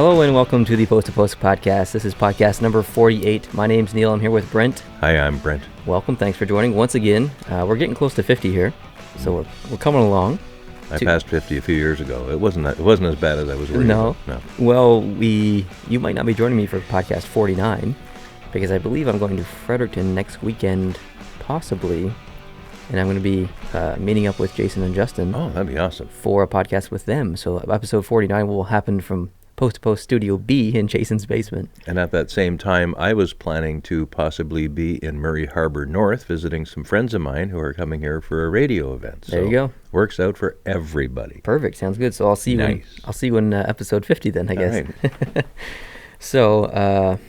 Hello and welcome to the Post to Post podcast. This is podcast number 48. My name's Neil. I'm here with Brent. Hi, I'm Brent. Welcome. Thanks for joining. Once again, we're getting close to 50 here, so we're coming along. I passed 50 a few years ago. It wasn't as bad as I was worried about. No. Well, you might not be joining me for podcast 49 because I believe I'm going to Fredericton next weekend, possibly, and I'm going to be meeting up with Jason and Justin. Oh, that'd be awesome. For a podcast with them. So episode 49 will happen from Post to Post Studio B in Jason's basement. And at that same time, I was planning to possibly be in Murray Harbor North visiting some friends of mine who are coming here for a radio event. There you go. Works out for everybody. Perfect. Sounds good. So I'll see you in episode 50 then, I guess. Right. So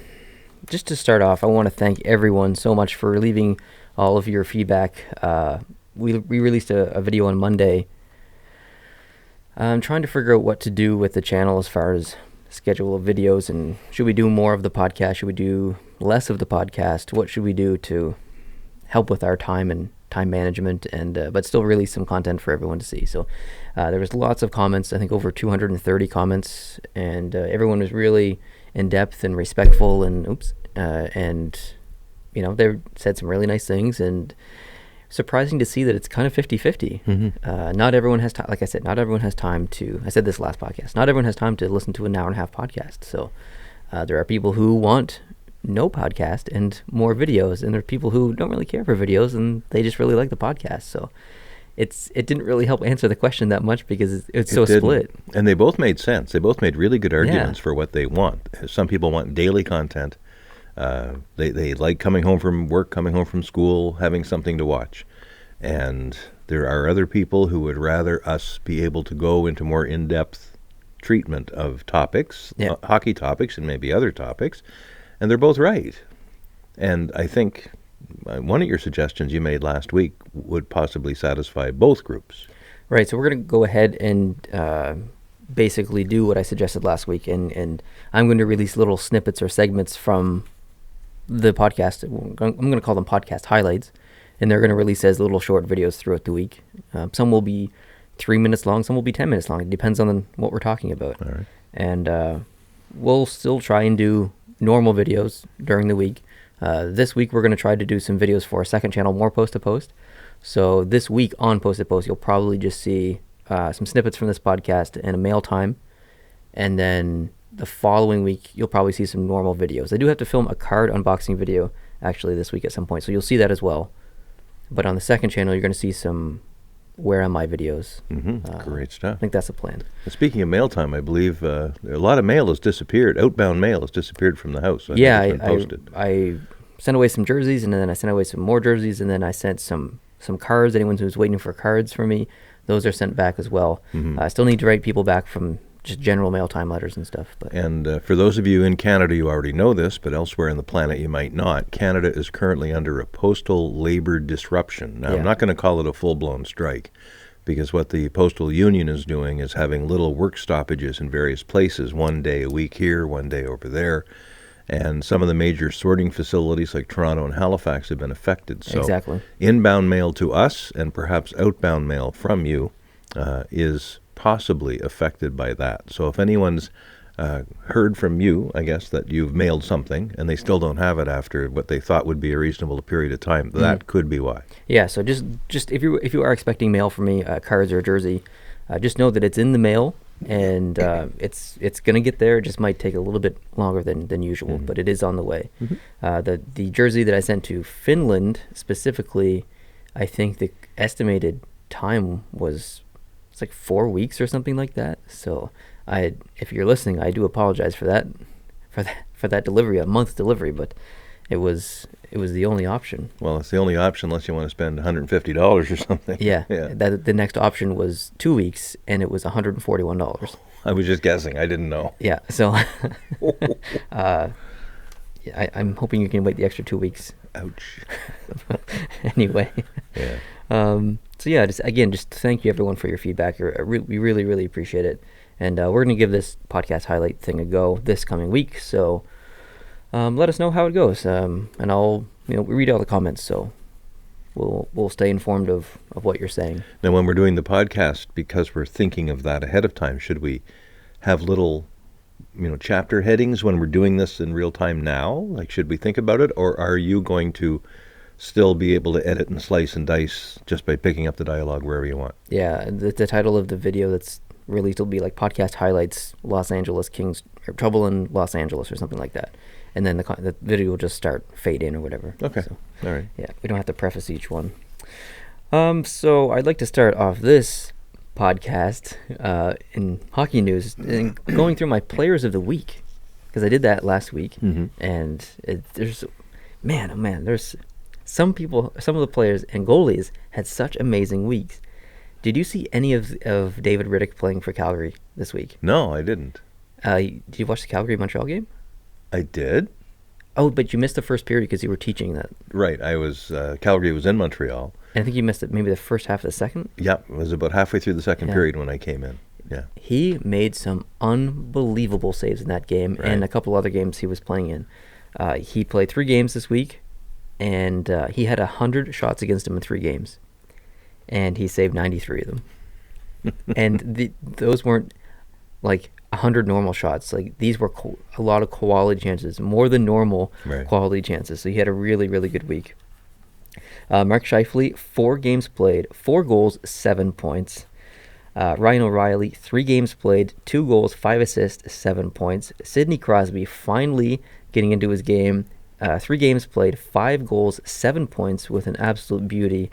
just to start off, I want to thank everyone so much for leaving all of your feedback. We released a video on Monday. I'm trying to figure out what to do with the channel as far as schedule of videos, and should we do more of the podcast? Should we do less of the podcast? What should we do to help with our time and time management, and but still release some content for everyone to see? So there was lots of comments, I think over 230 comments, and everyone was really in depth and respectful, and you know, they said some really nice things, and surprising to see that it's kind of 50-50. Mm-hmm. Not everyone has time. Like I said, not everyone has time to, I said this last podcast, not everyone has time to listen to an hour and a half podcast. So there are people who want no podcast and more videos, and there are people who don't really care for videos and they just really like the podcast. So it didn't really help answer the question that much because it's so split. And they both made sense. They both made really good arguments for what they want. Some people want daily content. They like coming home from work, coming home from school, having something to watch. And there are other people who would rather us be able to go into more in-depth treatment of topics, hockey topics and maybe other topics. And they're both right. And I think one of your suggestions you made last week would possibly satisfy both groups. Right, so we're going to go ahead and basically do what I suggested last week. And I'm going to release little snippets or segments from the podcast. I'm going to call them podcast highlights, and they're going to release as little short videos throughout the week. Some will be 3 minutes long, some will be 10 minutes long. It depends on what we're talking about. All right. And we'll still try and do normal videos during the week. This week we're going to try to do some videos for our second channel, more Post to Post. So this week on Post to Post, you'll probably just see some snippets from this podcast and a mail time, and then the following week, you'll probably see some normal videos. I do have to film a card unboxing video, actually, this week at some point, so you'll see that as well. But on the second channel, you're going to see some Where Am I videos. Mm-hmm. Great stuff. I think that's the plan. Speaking of mail time, I believe a lot of mail has disappeared. Outbound mail has disappeared from the house. I sent away some jerseys, and then I sent away some more jerseys, and then I sent some cards. Anyone who's waiting for cards for me, those are sent back as well. Mm-hmm. I still need to write people back from just general mail time letters and stuff. But. And for those of you in Canada, you already know this, but elsewhere on the planet you might not. Canada is currently under a postal labor disruption. Now, I'm not going to call it a full-blown strike, because what the postal union is doing is having little work stoppages in various places, one day a week here, one day over there. And some of the major sorting facilities like Toronto and Halifax have been affected. So exactly. Inbound mail to us and perhaps outbound mail from you is possibly affected by that. So if anyone's heard from you, I guess, that you've mailed something and they still don't have it after what they thought would be a reasonable period of time, that could be why. Yeah, so just if you are expecting mail from me, cards or a jersey, just know that it's in the mail, and it's going to get there. It just might take a little bit longer than usual, but it is on the way. Mm-hmm. The jersey that I sent to Finland specifically, I think the estimated time was it's like 4 weeks or something like that. So if you're listening, I do apologize for that delivery, a month delivery, but it was the only option. Well, it's the only option unless you want to spend $150 or something. Yeah. The next option was 2 weeks, and it was $141. I was just guessing. I didn't know. Yeah. So I'm hoping you can wait the extra 2 weeks. Ouch. Anyway. Yeah. So yeah, just thank you everyone for your feedback. We really, really appreciate it. And we're going to give this podcast highlight thing a go this coming week. So let us know how it goes. And I'll, we read all the comments, so we'll stay informed of what you're saying. Now, when we're doing the podcast, because we're thinking of that ahead of time, should we have little chapter headings when we're doing this in real time now? Like, should we think about it, or are you going to still be able to edit and slice and dice just by picking up the dialogue wherever you want? Yeah, the title of the video that's released will be like podcast highlights Los Angeles Kings, or Trouble in Los Angeles, or something like that. And then the video will just fade in or whatever. Okay. So, all right. Yeah, we don't have to preface each one. So I'd like to start off this podcast in hockey news and going through my players of the week, because I did that last week. Mm-hmm. And there's some people, some of the players and goalies had such amazing weeks. Did you see any of David Riddick playing for Calgary this week? No, I didn't. Did you watch the Calgary-Montreal game? I did. Oh, but you missed the first period because you were teaching that. Right. I was Calgary was in Montreal. And I think you missed it maybe the first half of the second? Yeah, it was about halfway through the second period when I came in. Yeah. He made some unbelievable saves in that game and a couple other games he was playing in. He played 3 games this week, and he had 100 shots against him in 3 games. And he saved 93 of them. And those weren't like 100 normal shots. Like, these were a lot of quality chances, more than normal quality chances. So he had a really, really good week. Mark Scheifele, 4 games played, 4 goals, 7 points. Ryan O'Reilly, 3 games played, 2 goals, 5 assists, 7 points. Sidney Crosby finally getting into his game. 3 games played, 5 goals, 7 points with an absolute beauty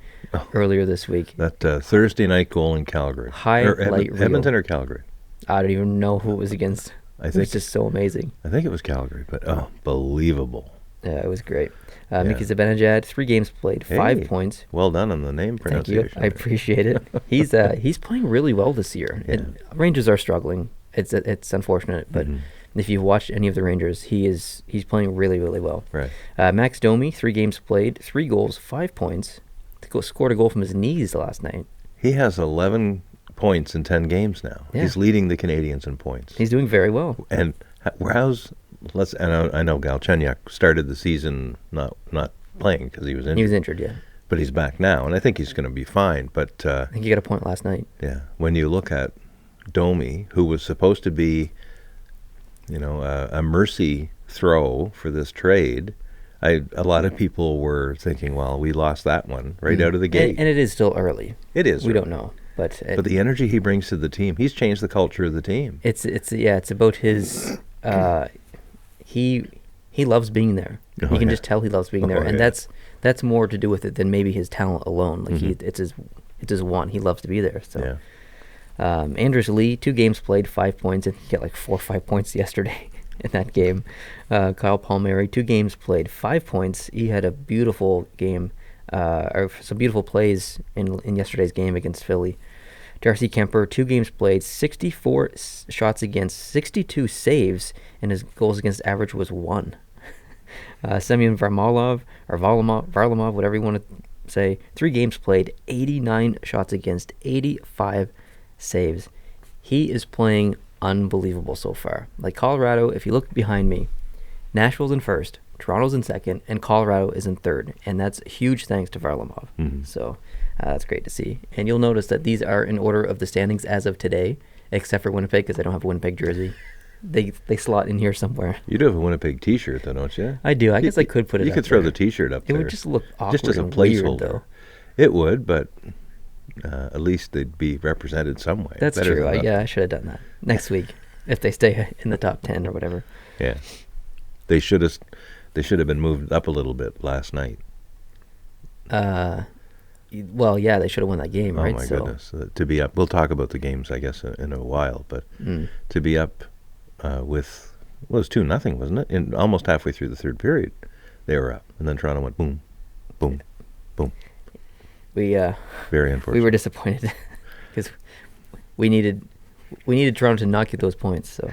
earlier this week. That Thursday night goal in Calgary. Edmonton or Calgary? I don't even know who it was against. It was just so amazing. I think it was Calgary, but unbelievable. Yeah, it was great. Miki Zibanejad, 3 games played, 5 points. Well done on the name pronunciation. Thank you. I appreciate it. He's playing really well this year. Yeah. Rangers are struggling. It's unfortunate, but if you've watched any of the Rangers, he's playing really, really well. Right. Max Domi, 3 games played, 3 goals, 5 points. Scored a goal from his knees last night. He has 11 points in 10 games now. Yeah. He's leading the Canadians in points. He's doing very well. And I know Galchenyuk started the season not playing because he was injured. He was injured, yeah. But he's back now, and I think he's going to be fine. But I think he got a point last night. Yeah. When you look at Domi, who was supposed to be, a mercy throw for this trade, a lot of people were thinking, well, we lost that one out of the gate. And it is still early. It is. We don't know. But the energy he brings to the team, he's changed the culture of the team. It's about his he loves being there. You can just tell he loves being there, and that's more to do with it than maybe his talent alone. Like it's his want. He loves to be there. So Anders Lee, 2 games played, 5 points, and he got like 4 or 5 points yesterday in that game. Kyle Palmieri, 2 games played, 5 points. He had a beautiful game, or some beautiful plays in yesterday's game against Philly. Darcy Kemper, 2 games played, 64 shots against, 62 saves, and his goals against average was 1. Semyon Varlamov, whatever you want to say, 3 games played, 89 shots against, 85 saves. He is playing unbelievable so far. Like Colorado, if you look behind me, Nashville's in first, Toronto's in second, and Colorado is in third, and that's huge thanks to Varlamov. So that's great to see. And you'll notice that these are in order of the standings as of today, except for Winnipeg, because I don't have a Winnipeg jersey. They slot in here somewhere. You do have a Winnipeg T-shirt, though, don't you? I do. I guess I could put it. You could throw the T-shirt up there. It would just look awkward, just as a and placeholder. Weird, though. It would, but at least they'd be represented some way. That's true. I should have done that next week if they stay in the top 10 or whatever. Yeah, they should have been moved up a little bit last night. Well, yeah, they should have won that game, right? Oh my goodness! To be up, we'll talk about the games, I guess, in a while. But to be up with, well, it was 2-0, wasn't it? In almost halfway through the third period, they were up, and then Toronto went boom, boom, boom. Very unfortunate. We were disappointed because we needed Toronto to not get those points. So,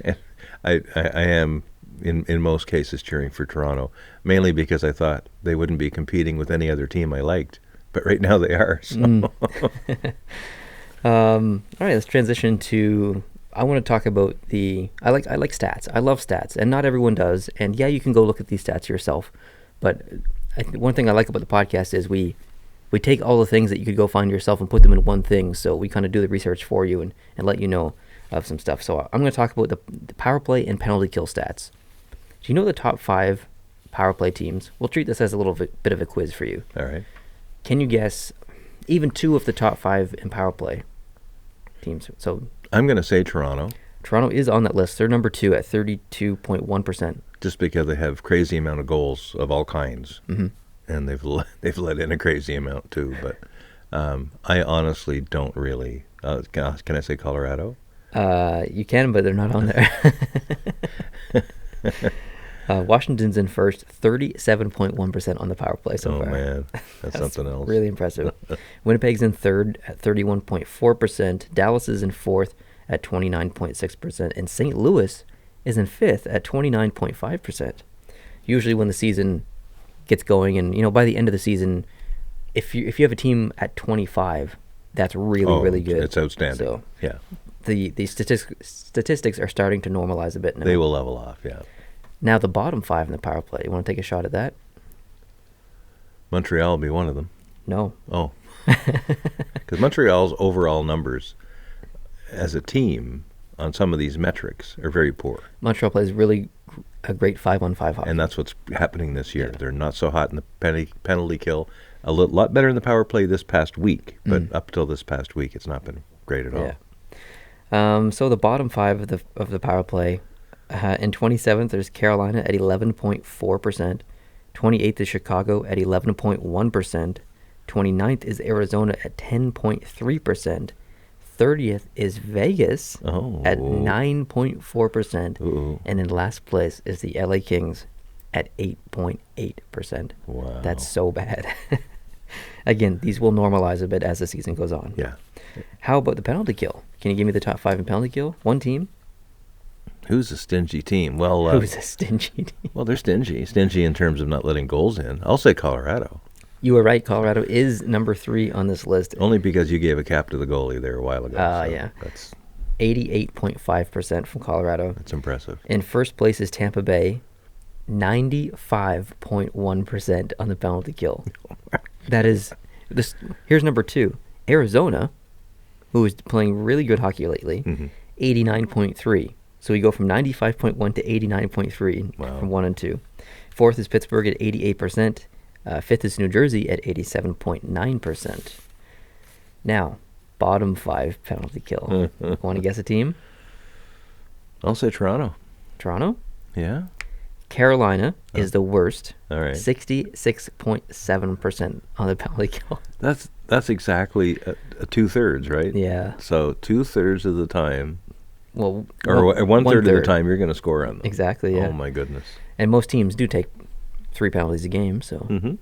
and I am in most cases cheering for Toronto, mainly because I thought they wouldn't be competing with any other team I liked. But right now they are. So. All right, let's transition to. I want to talk about I like stats. I love stats, and not everyone does. And yeah, you can go look at these stats yourself. But one thing I like about the podcast is we take all the things that you could go find yourself and put them in one thing. So we kind of do the research for you and let you know. of some stuff. So I'm going to talk about the power play and penalty kill stats. Do you know the top 5 power play teams? We'll treat this as a little bit of a quiz for you. All right. Can you guess even 2 of the top 5 in power play teams? So I'm going to say Toronto. Toronto is on that list. They're number 2 at 32.1%. Just because they have crazy amount of goals of all kinds, and they've let in a crazy amount too. But I honestly don't really. Can I say Colorado? You can, but they're not on there. Washington's in first, 37.1% on the power play so far. Oh man, that's something else. Really impressive. Winnipeg's in third at 31.4%. Dallas is in fourth at 29.6%, and St. Louis is in fifth at 29.5%. Usually, when the season gets going, and by the end of the season, if you have a team at 25, that's really good. It's outstanding. So yeah, the statistics are starting to normalize a bit now. They will level off. Yeah. Now the bottom 5 in the power play. You want to take a shot at that? Montreal will be one of them. No. Oh, because Montreal's overall numbers as a team on some of these metrics are very poor. Montreal plays really a great 5-on-5 hockey. And that's what's happening this year. Yeah. They're not so hot in the penalty kill. A lot better in the power play this past week, but up till this past week, it's not been great at all. Yeah. So the bottom 5 of the power play, in 27th, there's Carolina at 11.4%. 28th is Chicago at 11.1%. 29th is Arizona at 10.3%. 30th is Vegas at 9.4%. And in last place is the LA Kings at 8.8%. Wow. That's so bad. Again, these will normalize a bit as the season goes on. Yeah. How about the penalty kill? Can you give me the top 5 in penalty kill? One team? Who's a stingy team? Well, who's a stingy team? Well, they're stingy. Stingy in terms of not letting goals in. I'll say Colorado. You were right. Colorado is number 3 on this list. Only because you gave a cap to the goalie there a while ago. Yeah. That's 88.5% from Colorado. That's impressive. In first place is Tampa Bay, 95.1% on the penalty kill. That is this. Here's number 2, Arizona, who is playing really good hockey lately, 89.3. So we go from 95.1 to 89.3 from 1 and 2. Fourth is Pittsburgh at 88%. Fifth is New Jersey at 87.9%. Now, bottom 5 penalty kill. Want to guess a team? I'll say Toronto. Toronto? Yeah. Carolina is the worst. All right. 66.7% on the penalty kill. That's exactly a 2/3, right? Yeah. So 2/3 of the time. Well, or 1/3 of the time you're going to score on them. Exactly, yeah. Oh, my goodness. And most teams do take 3 penalties a game, so.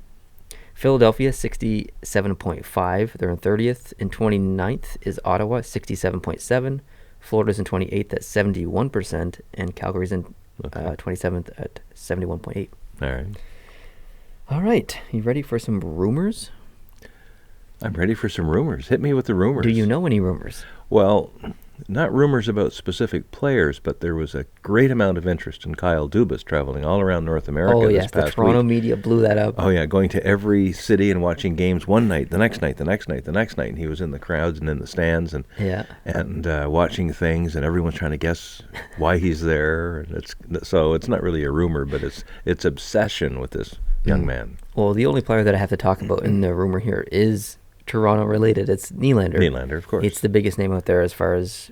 Philadelphia, 67.5. They're in 30th. In 29th is Ottawa, 67.7. Florida's in 28th at 71%, and Calgary's in 27th at 71.8. All right. All right. You ready for some rumors? I'm ready for some rumors. Hit me with the rumors. Do you know any rumors? Well, not rumors about specific players, but there was a great amount of interest in Kyle Dubas traveling all around North America this past week. The Toronto media blew that up. Oh, yeah, going to every city and watching games one night, the next night, the next night, the next night. And he was in the crowds and in the stands and watching things, and everyone's trying to guess why he's there. So it's not really a rumor, but it's obsession with this young man. Well, the only player that I have to talk about in the rumor here is Toronto related. It's Nylander. Nylander, of course. It's the biggest name out there as far as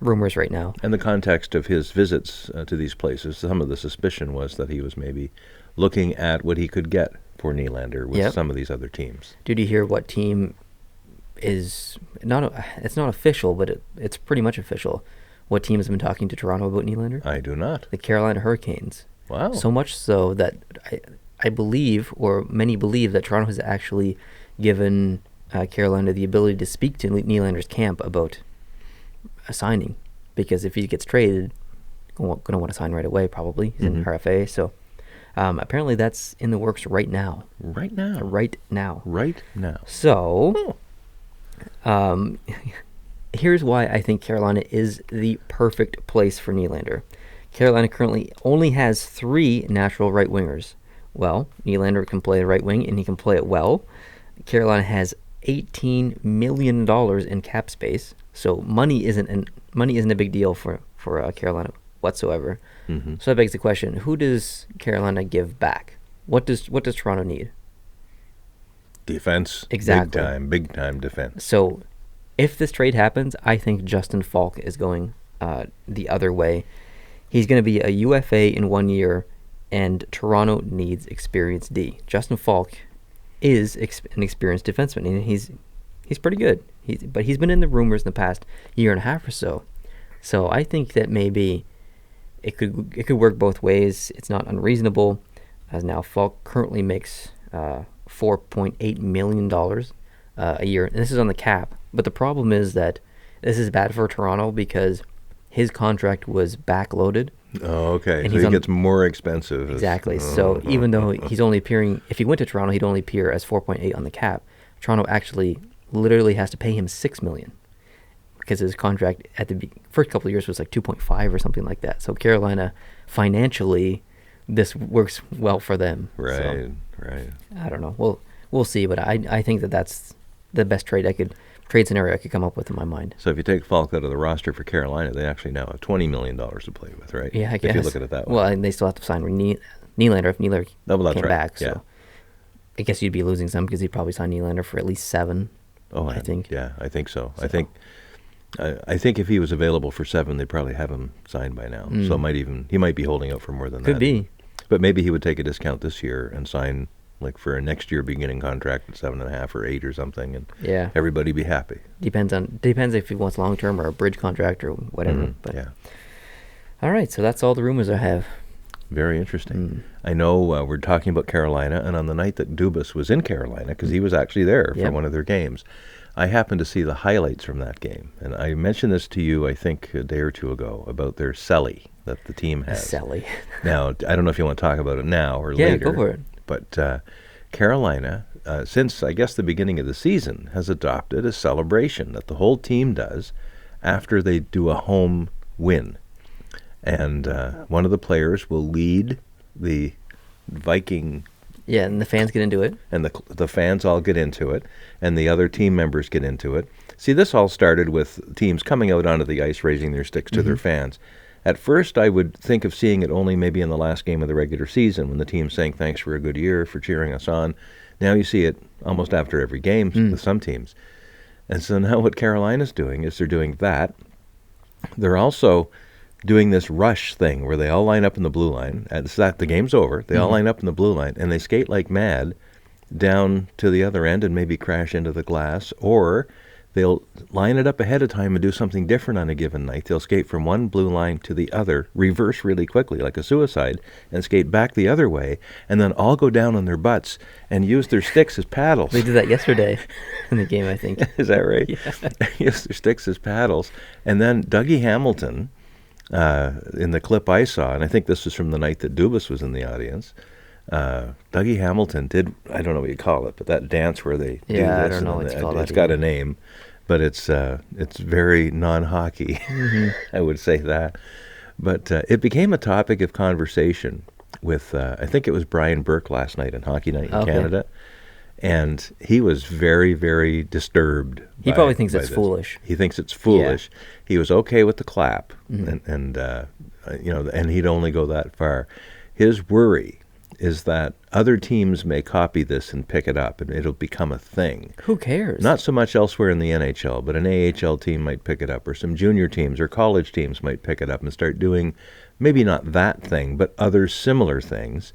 rumors right now. And the context of his visits to these places, some of the suspicion was that he was maybe looking at what he could get for Nylander with some of these other teams. Did you hear what team is not? It's not official, but it's pretty much official. What team has been talking to Toronto about Nylander? I do not. The Carolina Hurricanes. Wow. So much so that I believe, or many believe, that Toronto has actually given Carolina the ability to speak to Nylander's camp about a signing, because if he gets traded, going to want to sign right away probably. He's in RFA, so apparently that's in the works right now. Right now? Right now. Right now. So, here's why I think Carolina is the perfect place for Nylander. Carolina currently only has 3 natural right wingers. Well, Nylander can play the right wing, and he can play it well. Carolina has $18 million in cap space, so money isn't money isn't a big deal for Carolina whatsoever. Mm-hmm. So that begs the question: who does Carolina give back? What does Toronto need? Defense. Exactly. Big time defense. So if this trade happens, I think Justin Falk is going the other way. He's going to be a UFA in 1 year, and Toronto needs experienced D. Justin Falk is an experienced defenseman, and he's pretty good. But he's been in the rumors in the past year and a half or so. So I think that maybe it could work both ways. It's not unreasonable, as now Falk currently makes $4.8 million a year, and this is on the cap. But the problem is that this is bad for Toronto because his contract was backloaded. Oh, okay. And so he gets more expensive. Exactly. So even though he's only appearing, if he went to Toronto, he'd only appear as 4.8 on the cap. Toronto actually literally has to pay him $6 million because his contract at the first couple of years was like 2.5 or something like that. So Carolina, financially, this works well for them. Right. So, right. I don't know. We'll see, but I think that's the best trade scenario I could come up with in my mind. So if you take Falk out of the roster for Carolina, they actually now have $20 million to play with, right? Yeah, I guess. If you look at it that way. Well, and they still have to sign Nylander if Nylander came back. Yeah. So I guess you'd be losing some because he'd probably sign Nylander for at least 7. Oh, I think. Yeah, I think so. I think if he was available for 7, they'd probably have him signed by now. So he might be holding out for more than that. Could be. But maybe he would take a discount this year and sign like for a next year beginning contract at 7.5 or 8 or something, and everybody be happy. Depends if he wants long term or a bridge contract or whatever. But yeah. All right, so that's all the rumors I have. Very interesting. I know we're talking about Carolina, and on the night that Dubas was in Carolina, because he was actually there for one of their games, I happened to see the highlights from that game. And I mentioned this to you, I think, a day or two ago, about their celly that the team has. Celly. Now, I don't know if you want to talk about it now or later. later. Yeah, go for it. But Carolina, since, I guess, the beginning of the season, has adopted a celebration that the whole team does after they do a home win. And one of the players will lead the Viking. Yeah, and the fans get into it. And the fans all get into it, and the other team members get into it. See, this all started with teams coming out onto the ice, raising their sticks to their fans. At first, I would think of seeing it only maybe in the last game of the regular season when the team's saying thanks for a good year, for cheering us on. Now you see it almost after every game with some teams. And so now what Carolina's doing is they're doing that. They're also doing this rush thing where they all line up in the blue line. The game's over. They all line up in the blue line, and they skate like mad down to the other end and maybe crash into the glass, or they'll line it up ahead of time and do something different on a given night. They'll skate from one blue line to the other, reverse really quickly like a suicide, and skate back the other way, and then all go down on their butts and use their sticks as paddles. They did that yesterday in the game, I think. Is that right? Yeah. Use their sticks as paddles. And then Dougie Hamilton, in the clip I saw, and I think this was from the night that Dubas was in the audience, Dougie Hamilton did, I don't know what you call it, but that dance where they do this. I don't know what it's called. It's got a name, but it's very non-hockey. I would say that. But it became a topic of conversation with, I think it was Brian Burke last night in Hockey Night in Canada. And he was very, very disturbed. He probably thinks it's foolish. He thinks it's foolish. Yeah. He was okay with the clap, and he'd only go that far. His worry is that other teams may copy this and pick it up, and it'll become a thing. Who cares? Not so much elsewhere in the NHL, but an AHL team might pick it up, or some junior teams or college teams might pick it up and start doing maybe not that thing, but other similar things,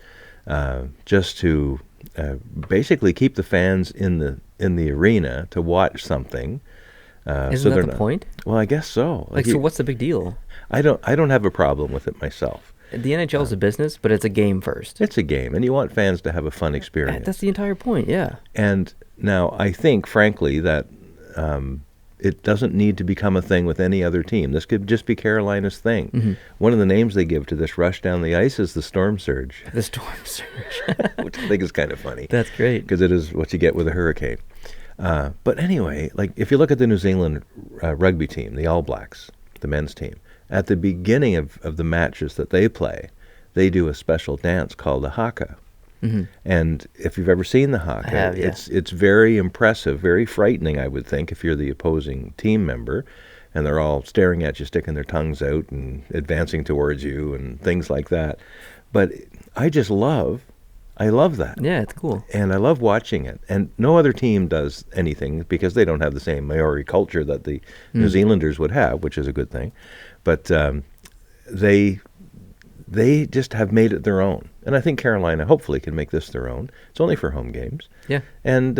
just to basically keep the fans in the arena to watch something. Isn't that the point? Well, I guess so. So what's the big deal? I don't have a problem with it myself. The NHL is a business, but it's a game first. It's a game, and you want fans to have a fun experience. That's the entire point, yeah. And now I think, frankly, that it doesn't need to become a thing with any other team. This could just be Carolina's thing. One of the names they give to this rush down the ice is the Storm Surge. The Storm Surge. Which I think is kind of funny. That's great. Because it is what you get with a hurricane. But anyway, like if you look at the New Zealand rugby team, the All Blacks, the men's team, at the beginning of the matches that they play, they do a special dance called the haka. And if you've ever seen the haka, yeah. it's very impressive, very frightening, I would think, if you're the opposing team member. and they're all staring at you, sticking their tongues out and advancing towards you and things like that. But I love that. Yeah, it's cool. And I love watching it. And no other team does anything because they don't have the same Maori culture that the New Zealanders would have, which is a good thing. But they just have made it their own. And I think Carolina hopefully can make this their own. It's only for home games. Yeah. And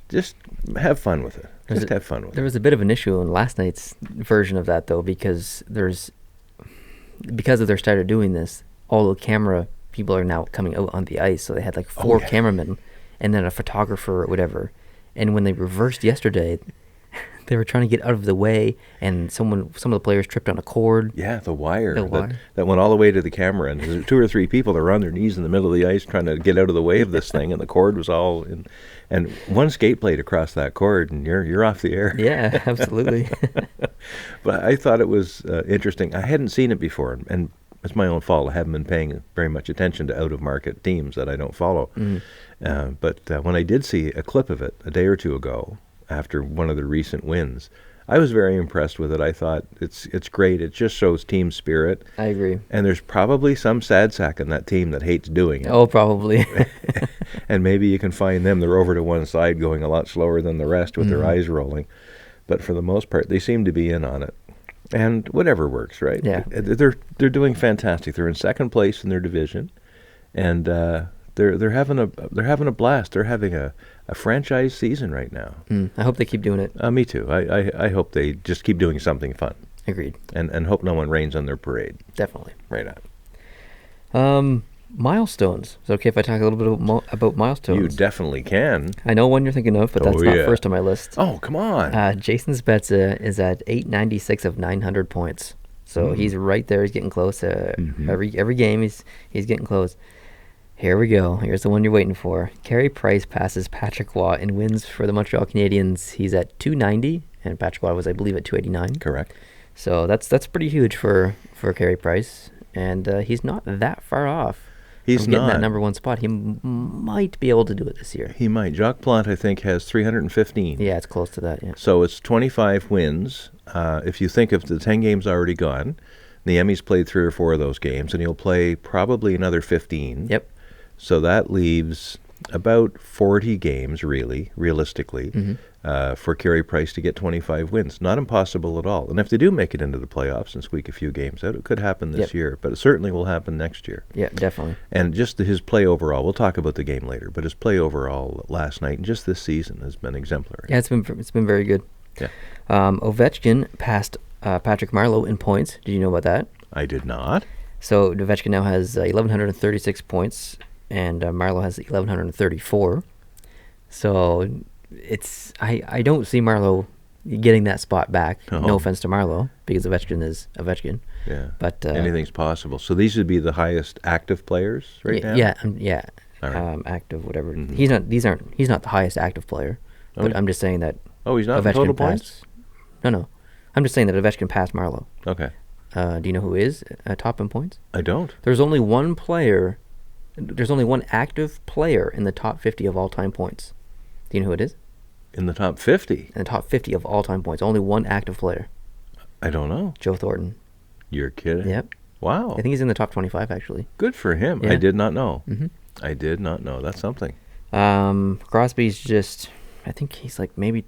just have fun with it. Have fun with it. There was a bit of an issue in last night's version of that, though, because of their started doing this, all the camera people are now coming out on the ice. So they had like 4 cameramen and then a photographer or whatever. And when they reversed yesterday, they were trying to get out of the way, and some of the players tripped on a cord. Yeah, the wire. That went all the way to the camera, and there's 2 or 3 people that were on their knees in the middle of the ice trying to get out of the way of this thing, and the cord was all in. And one skate blade across that cord, and you're off the air. Yeah, absolutely. But I thought it was interesting. I hadn't seen it before, and it's my own fault. I haven't been paying very much attention to out-of-market teams that I don't follow. But when I did see a clip of it a day or two ago, after one of the recent wins, I was very impressed with it. I thought it's great. It just shows team spirit. I agree. And there's probably some sad sack in that team that hates doing it. Oh, probably. And maybe you can find them. They're over to one side going a lot slower than the rest with their eyes rolling. But for the most part, they seem to be in on it. And whatever works, right? Yeah. They're doing fantastic. They're in second place in their division, and they're having a blast. They're having a franchise season right now. I hope they keep doing it. Me too. I hope they just keep doing something fun. Agreed. And hope no one rains on their parade. Definitely. Right on. Milestones. Is it okay if I talk a little bit about milestones? You definitely can. I know one you're thinking of, but that's not first on my list. Oh, come on. Jason Spezza is at 896 of 900 points. So he's right there. He's getting close. Every game he's getting close. Here we go. Here's the one you're waiting for. Carey Price passes Patrick Waugh and wins for the Montreal Canadiens. He's at 290, and Patrick Waugh was, I believe, at 289. Correct. So that's pretty huge for Carey Price, and he's not that far off. He's from getting not. that number 1 spot. He might be able to do it this year. He might. Jacques Plante, I think, has 315. Yeah, it's close to that, yeah. So it's 25 wins. If you think of the 10 games already gone, Niemi's played 3 or 4 of those games, and he'll play probably another 15. Yep. So that leaves about 40 games, realistically, for Carey Price to get 25 wins. Not impossible at all. And if they do make it into the playoffs and squeak a few games out, it could happen this year. But it certainly will happen next year. Yeah, definitely. And just his play overall, we'll talk about the game later, but his play overall last night and just this season has been exemplary. Yeah, it's been very good. Yeah. Ovechkin passed Patrick Marleau in points. Did you know about that? I did not. So Ovechkin now has 1,136 points, and Marleau has 1,134. So it's I don't see Marleau getting that spot back. No offense to Marleau, because Ovechkin is Ovechkin. Yeah. But anything's possible. So these would be the highest active players right now? Yeah. All right. Active, whatever. He's not the highest active player. But I'm just saying that. Oh, he's not Ovechkin total passed, points? No. I'm just saying that Ovechkin passed Marleau. Okay. Do you know who is top in points? I don't. There's only one player. There's only one active player in the top 50 of all-time points. Do you know who it is? In the top 50? In the top 50 of all-time points. Only one active player. I don't know. Joe Thornton. You're kidding? Yep. Wow. I think he's in the top 25, actually. Good for him. Yeah. I did not know. Mm-hmm. I did not know. That's something. Crosby's just, I think he's like maybe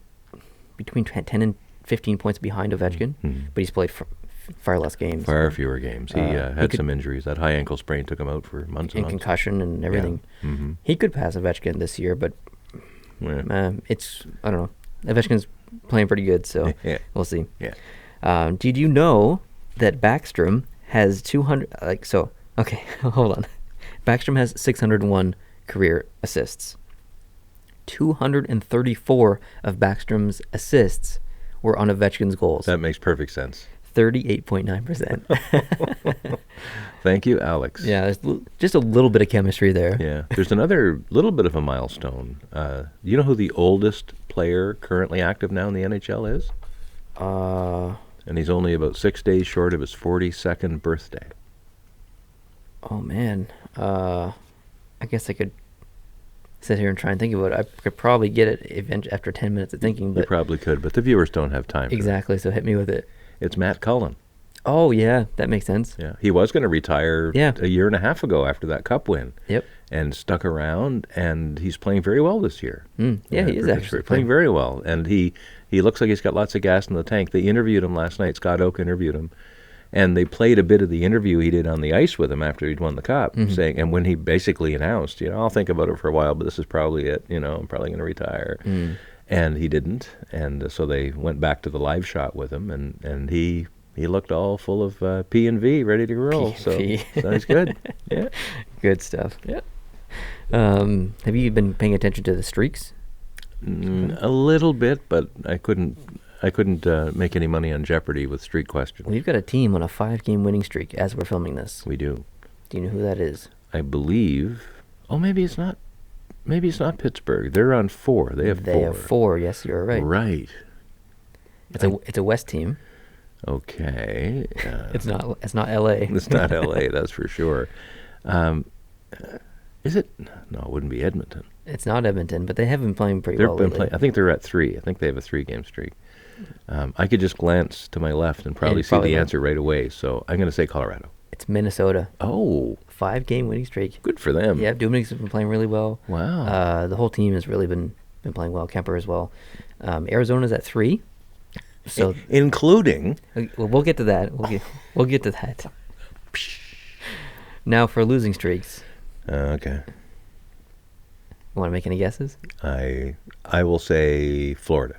between 10 and 15 points behind Ovechkin, but he's played far less games. Far fewer games. He had some injuries. That high ankle sprain took him out for months and months. And concussion and everything. Yeah. Mm-hmm. He could pass Ovechkin this year, but it's, I don't know. Ovechkin's playing pretty good, so we'll see. Yeah. Did you know that Backstrom has 200, okay, hold on. Backstrom has 601 career assists. 234 of Backstrom's assists were on Ovechkin's goals. That makes perfect sense. 38.9%. Thank you, Alex. Yeah, there's just a little bit of chemistry there. Yeah. There's another little bit of a milestone. You know who the oldest player currently active now in the NHL is? And he's only about 6 days short of his 42nd birthday. Oh, man. I guess I could sit here and try and think about it. I could probably get it after 10 minutes of thinking. But you probably could, but the viewers don't have time for exactly, so hit me with it. It's Matt Cullen. Oh, yeah, that makes sense. Yeah, he was going to retire Yeah. a year and a half ago after that Cup win. Yep. And stuck around, and he's playing very well this year. Yeah, he is actually playing very well, and he looks like he's got lots of gas in the tank. They interviewed him last night. Scott Oak interviewed him, and they played a bit of the interview he did on the ice with him after he'd won the Cup, saying, and when he basically announced, I'll think about it for a while, but this is probably it. I'm probably going to retire. And he didn't, and so they went back to the live shot with him, and he looked all full of P&V, ready to roll. So he's good. Yeah, good stuff. Yeah. Have you been paying attention to the streaks? A little bit, but I couldn't make any money on Jeopardy with streak questions. We've got a team on a 5-game winning streak as we're filming this. We do. Do you know who that is? I believe. Oh, maybe it's not. Maybe it's not Pittsburgh. They're on 4. They have 4. They have 4. Yes, you're right. Right. It's a West team. Okay. It's not L.A. It's not L.A. That's for sure. Is it? No, it wouldn't be Edmonton. It's not Edmonton, but they have been playing pretty well lately. I think they're at 3. I think they have a 3-game streak. I could just glance to my left and probably see the answer right away. So I'm going to say Colorado. It's Minnesota. Oh. 5-game winning streak. Good for them. Yeah, Dominic's been playing really well. Wow. The whole team has really been playing well. Kemper as well. Arizona's at 3. So including. Well, we'll get to that. We'll get to that. Now for losing streaks. Okay. You want to make any guesses? I will say Florida.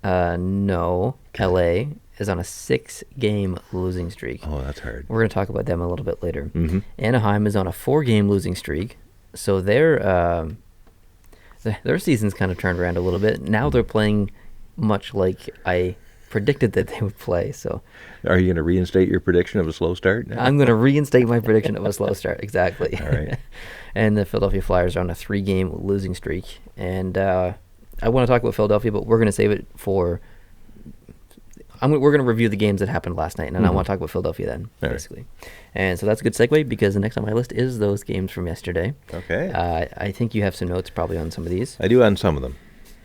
No. Okay. LA is on a 6-game losing streak. Oh, that's hard. We're going to talk about them a little bit later. Mm-hmm. Anaheim is on a 4-game losing streak. So their season's kind of turned around a little bit. Now they're playing much like I predicted that they would play. So, are you going to reinstate your prediction of a slow start now? I'm going to reinstate my prediction of a slow start. Exactly. All right. And the Philadelphia Flyers are on a 3-game losing streak. And I want to talk about Philadelphia, but we're going to save it for. We're going to review the games that happened last night, and I want to talk about Philadelphia then, all basically. Right. And so that's a good segue because the next on my list is those games from yesterday. Okay. I think you have some notes probably on some of these. I do on some of them.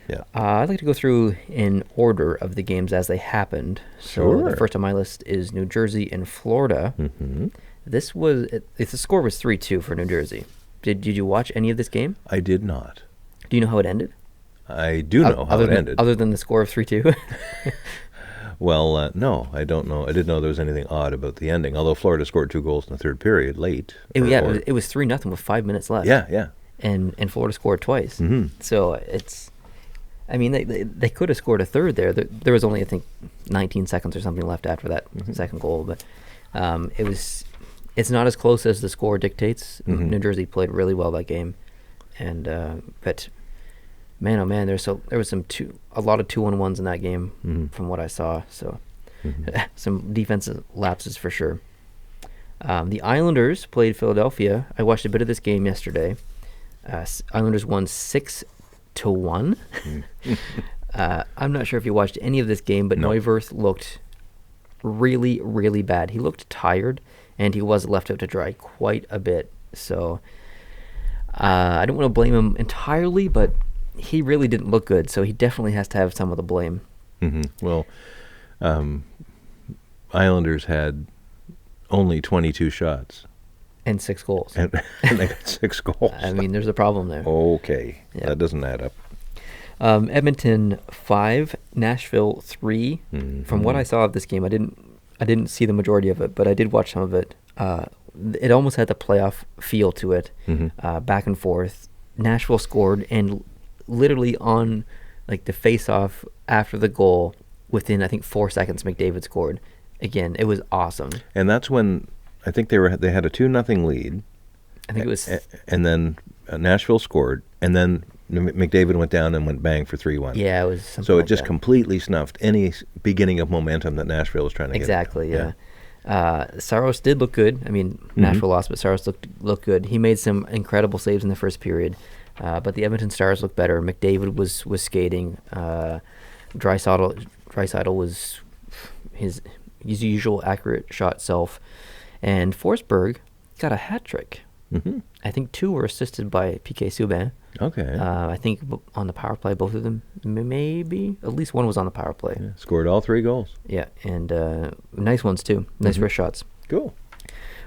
Yeah. I'd like to go through in order of the games as they happened. So the first on my list is New Jersey and Florida. Mm-hmm. This was the score was 3-2 for New Jersey. Did you watch any of this game? I did not. Do you know how it ended? I do know how it ended. Other than the score of 3-2? Well, no, I don't know. I didn't know there was anything odd about the ending, although Florida scored 2 goals in the third period late. It was 3-0 with 5 minutes left. Yeah. And Florida scored twice. Mm-hmm. So it's... I mean, they could have scored a third there. There was only, I think, 19 seconds or something left after that second goal. But it's not as close as the score dictates. Mm-hmm. New Jersey played really well that game. And but, man, oh, man, there was a lot of 2-on-1s in that game from what I saw. So some defensive lapses for sure. The Islanders played Philadelphia. I watched a bit of this game yesterday. Islanders won 6-1. I'm not sure if you watched any of this game, but Neuwirth looked really, really bad. He looked tired, and he was left out to dry quite a bit. So I don't want to blame him entirely, but he really didn't look good. So he definitely has to have some of the blame. Mm-hmm. Well, Islanders had only 22 shots. And 6 goals. And they got 6 goals. I mean, there's a problem there. Okay. Yep. That doesn't add up. Edmonton 5, Nashville 3. Mm-hmm. From what I saw of this game, I didn't see the majority of it, but I did watch some of it. It almost had the playoff feel to it, back and forth. Nashville scored, and literally on like the face-off after the goal, within I think 4 seconds, McDavid scored. Again, it was awesome. And that's when I think they had a 2-0 lead. I think it was, and then Nashville scored, and then McDavid went down and went bang for 3-1. Yeah, it was something so it like just that. Completely snuffed any beginning of momentum that Nashville was trying to get. Exactly, yeah. Saros did look good. I mean, Nashville lost, but Saros looked good. He made some incredible saves in the first period, but the Edmonton Stars looked better. McDavid was skating. Draisaitl was his usual accurate shot self, and Forsberg got a hat trick. Mm-hmm. I think 2 were assisted by PK Subban. Okay. I think on the power play, both of them, maybe at least one was on the power play. Yeah, scored all 3 goals. Yeah, and nice ones too. Nice wrist shots. Cool.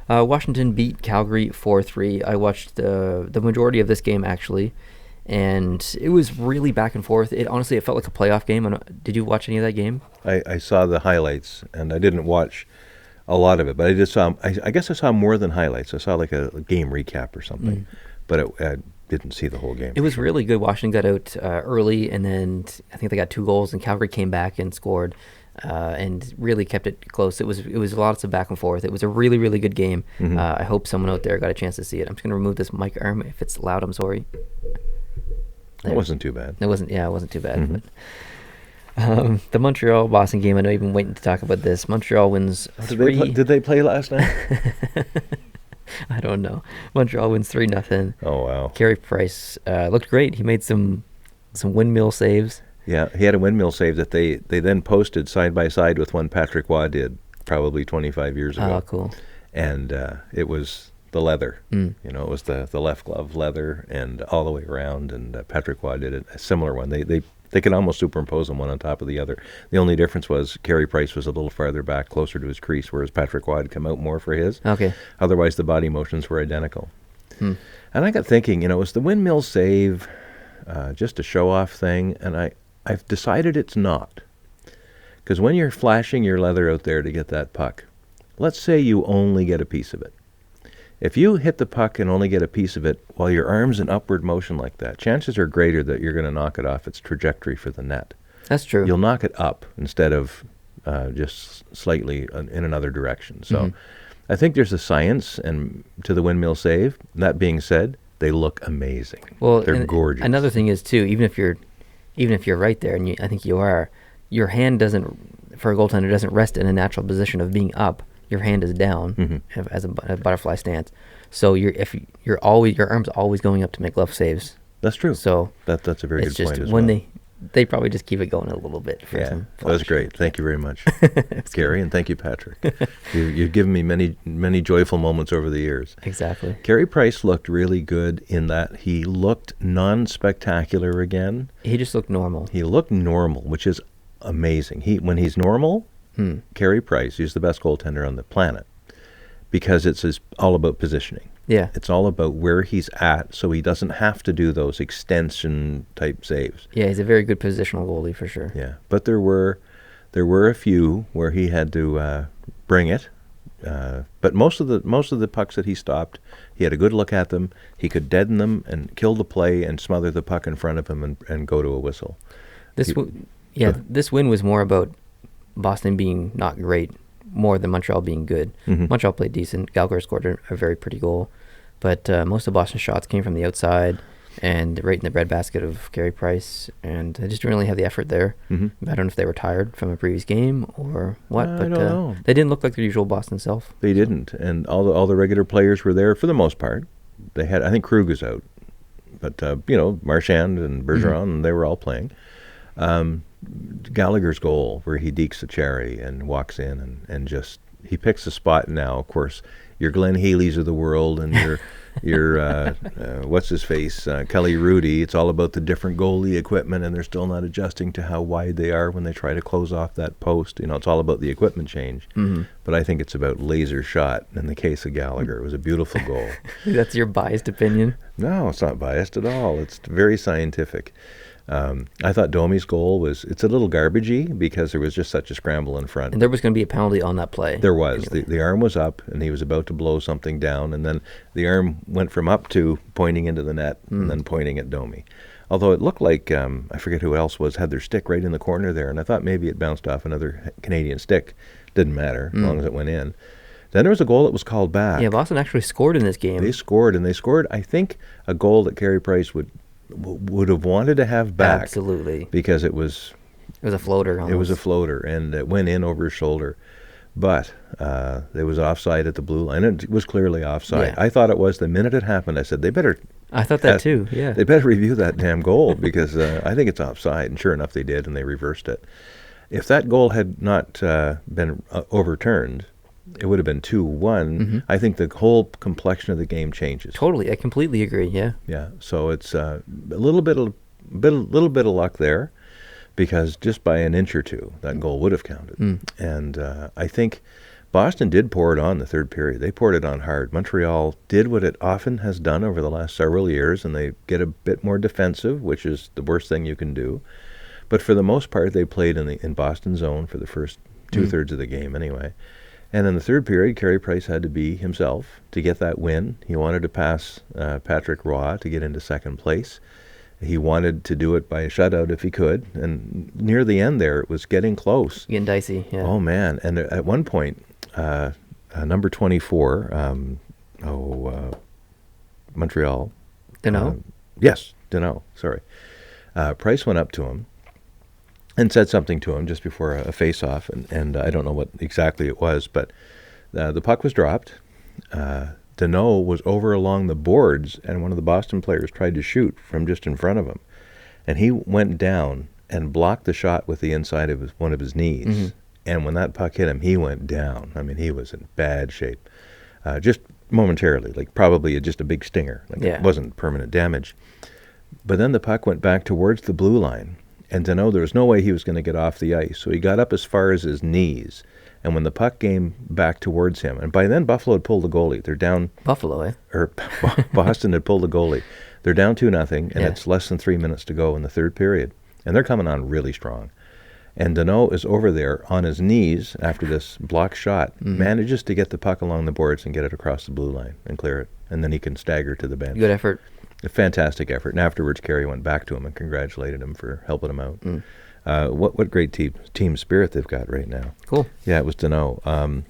Washington beat Calgary 4-3. I watched the majority of this game actually, and it was really back and forth. It honestly, it felt like a playoff game. Did you watch any of that game? I saw the highlights, and I didn't watch a lot of it, but I just saw. I guess I saw more than highlights. I saw like a game recap or something, but I didn't see the whole game. It was really good. Washington got out early, and then I think they got 2 goals, and Calgary came back and scored, and really kept it close. It was lots of back and forth. It was a really, really good game. I hope someone out there got a chance to see it. I'm just going to remove this mic arm. If it's loud, I'm sorry. It wasn't too bad. It wasn't too bad. But, the Montreal-Boston game, I know you've been waiting to talk about this. Montreal wins 3. Did they play last night? I don't know. Montreal wins 3-0. Oh, wow. Carey Price looked great. He made some windmill saves. Yeah, he had a windmill save that they then posted side by side with one Patrick Waugh did probably 25 years ago. Oh, cool. And it was the leather. You know, it was the left glove leather and all the way around. And Patrick Waugh did a similar one. They could almost superimpose them one on top of the other. The only difference was Carey Price was a little farther back, closer to his crease, whereas Patrick Waugh had come out more for his. Okay. Otherwise, the body motions were identical. And I got thinking, you know, was the windmill save just a show-off thing? And I've decided it's not. Because when you're flashing your leather out there to get that puck, let's say you only get a piece of it. If you hit the puck and only get a piece of it while your arm's in upward motion like that, chances are greater that you're going to knock it off its trajectory for the net. That's true. You'll knock it up instead of just slightly in another direction. So I think there's a science to the windmill save. That being said, they look amazing. Well, they're gorgeous. Another thing is too, even if you're right there, and I think you are, your hand doesn't, for a goaltender, doesn't rest in a natural position of being up. Your hand is down as a butterfly stance. So your arm's always going up to make glove saves. That's true. So that's a very good point as when well. They probably just keep it going a little bit. For some that was great. Thank you very much, Gary, and thank you, Patrick. You've given me many joyful moments over the years. Exactly. Carey Price looked really good in that he looked non-spectacular again. He just looked normal. He looked normal, which is amazing. When he's normal, Carey Price, he's the best goaltender on the planet because it's all about positioning. Yeah. It's all about where he's at, so he doesn't have to do those extension type saves. Yeah, he's a very good positional goalie for sure. Yeah, but there were a few where he had to bring it. But most of the pucks that he stopped, he had a good look at them. He could deaden them and kill the play and smother the puck in front of him and go to a whistle. This win was more about Boston being not great, more than Montreal being good. Montreal played decent. Gallagher scored a very pretty goal, but most of Boston's shots came from the outside and right in the breadbasket of Carey Price, and they just didn't really have the effort there. I don't know if they were tired from a previous game or what, but I don't know. They didn't look like their usual Boston self. They didn't, and all the regular players were there for the most part. They had, I think Krug is out, but Marchand and Bergeron, they were all playing. Gallagher's goal where he dekes a cherry and walks in and just he picks a spot now. Of course, your Glenn Haley's of the world and your what's his face Kelly Rudy. It's all about the different goalie equipment, and they're still not adjusting to how wide they are when they try to close off that post. It's all about the equipment change. But I think it's about laser shot. In the case of Gallagher, it was a beautiful goal. That's your biased opinion? No, it's not biased at all. It's very scientific. I thought Domi's goal it's a little garbagey because there was just such a scramble in front. And there was going to be a penalty on that play. There was. Anyway. The arm was up, and he was about to blow something down, and then the arm went from up to pointing into the net and then pointing at Domi. Although it looked like, I forget who else had their stick right in the corner there, and I thought maybe it bounced off another Canadian stick. Didn't matter, as long as it went in. Then there was a goal that was called back. Yeah, Boston actually scored in this game. They scored, I think, a goal that Carey Price would have wanted to have back. Absolutely. Because it was a floater almost. It was a floater, and it went in over his shoulder. But it was offside at the blue line. It was clearly offside. Yeah. I thought it was. The minute it happened, I said, they better... I thought that too, yeah. They better review that damn goal because I think it's offside. And sure enough, they did, and they reversed it. If that goal had not been overturned, it would have been 2-1, I think the whole complexion of the game changes. Totally, I completely agree. Yeah. Yeah. So it's a little bit of luck there, because just by an inch or two, that goal would have counted. And I think Boston did pour it on the third period. They poured it on hard. Montreal did what it often has done over the last several years, and they get a bit more defensive, which is the worst thing you can do. But for the most part, they played in Boston zone for the first two-thirds of the game anyway. And in the third period, Carey Price had to be himself to get that win. He wanted to pass Patrick Roy to get into second place. He wanted to do it by a shutout if he could. And near the end there, it was getting close. Getting dicey, yeah. Oh, man. And at one point, number 24, Montreal. Deneau? Yes, Deneau, sorry. Price went up to him and said something to him just before a face-off, and I don't know what exactly it was, but the puck was dropped. Deneau was over along the boards, and one of the Boston players tried to shoot from just in front of him, and he went down and blocked the shot with the inside of one of his knees. And when that puck hit him, he went down. I mean, he was in bad shape, just momentarily, like probably just a big stinger. It wasn't permanent damage. But then the puck went back towards the blue line, and Deneau, there was no way he was going to get off the ice, so he got up as far as his knees. And when the puck came back towards him, and by then Buffalo had pulled the goalie. They're down. Buffalo, eh? Or Boston had pulled the goalie. They're down 2-0, and it's less than 3 minutes to go in the third period. And they're coming on really strong. And Deneau is over there on his knees after this block shot, manages to get the puck along the boards and get it across the blue line and clear it. And then he can stagger to the bench. Good effort. A fantastic effort. And afterwards, Carey went back to him and congratulated him for helping him out. What great team spirit they've got right now. Cool. Yeah, it was Deneau.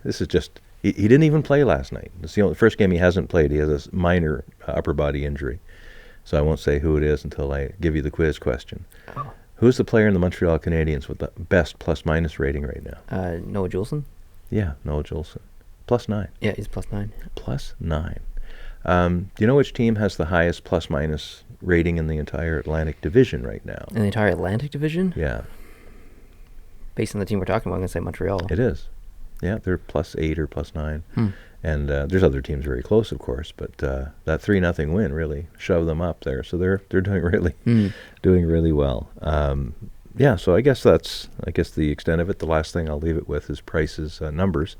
This is just, he didn't even play last night. It's the first game he hasn't played. He has a minor upper body injury. So I won't say who it is until I give you the quiz question. Oh. Who's the player in the Montreal Canadiens with the best plus-minus rating right now? Noah Juleson? Yeah, Noah Juleson. +9. Yeah, he's +9. +9. Do you know which team has the highest plus-minus rating in the entire Atlantic Division right now? In the entire Atlantic Division? Yeah. Based on the team we're talking about, I'm going to say Montreal. It is. Yeah, they're +8 or +9. And there's other teams very close, of course, but that 3-0 win really shoved them up there. So they're doing really well. So I guess that's the extent of it. The last thing I'll leave it with is Price's numbers.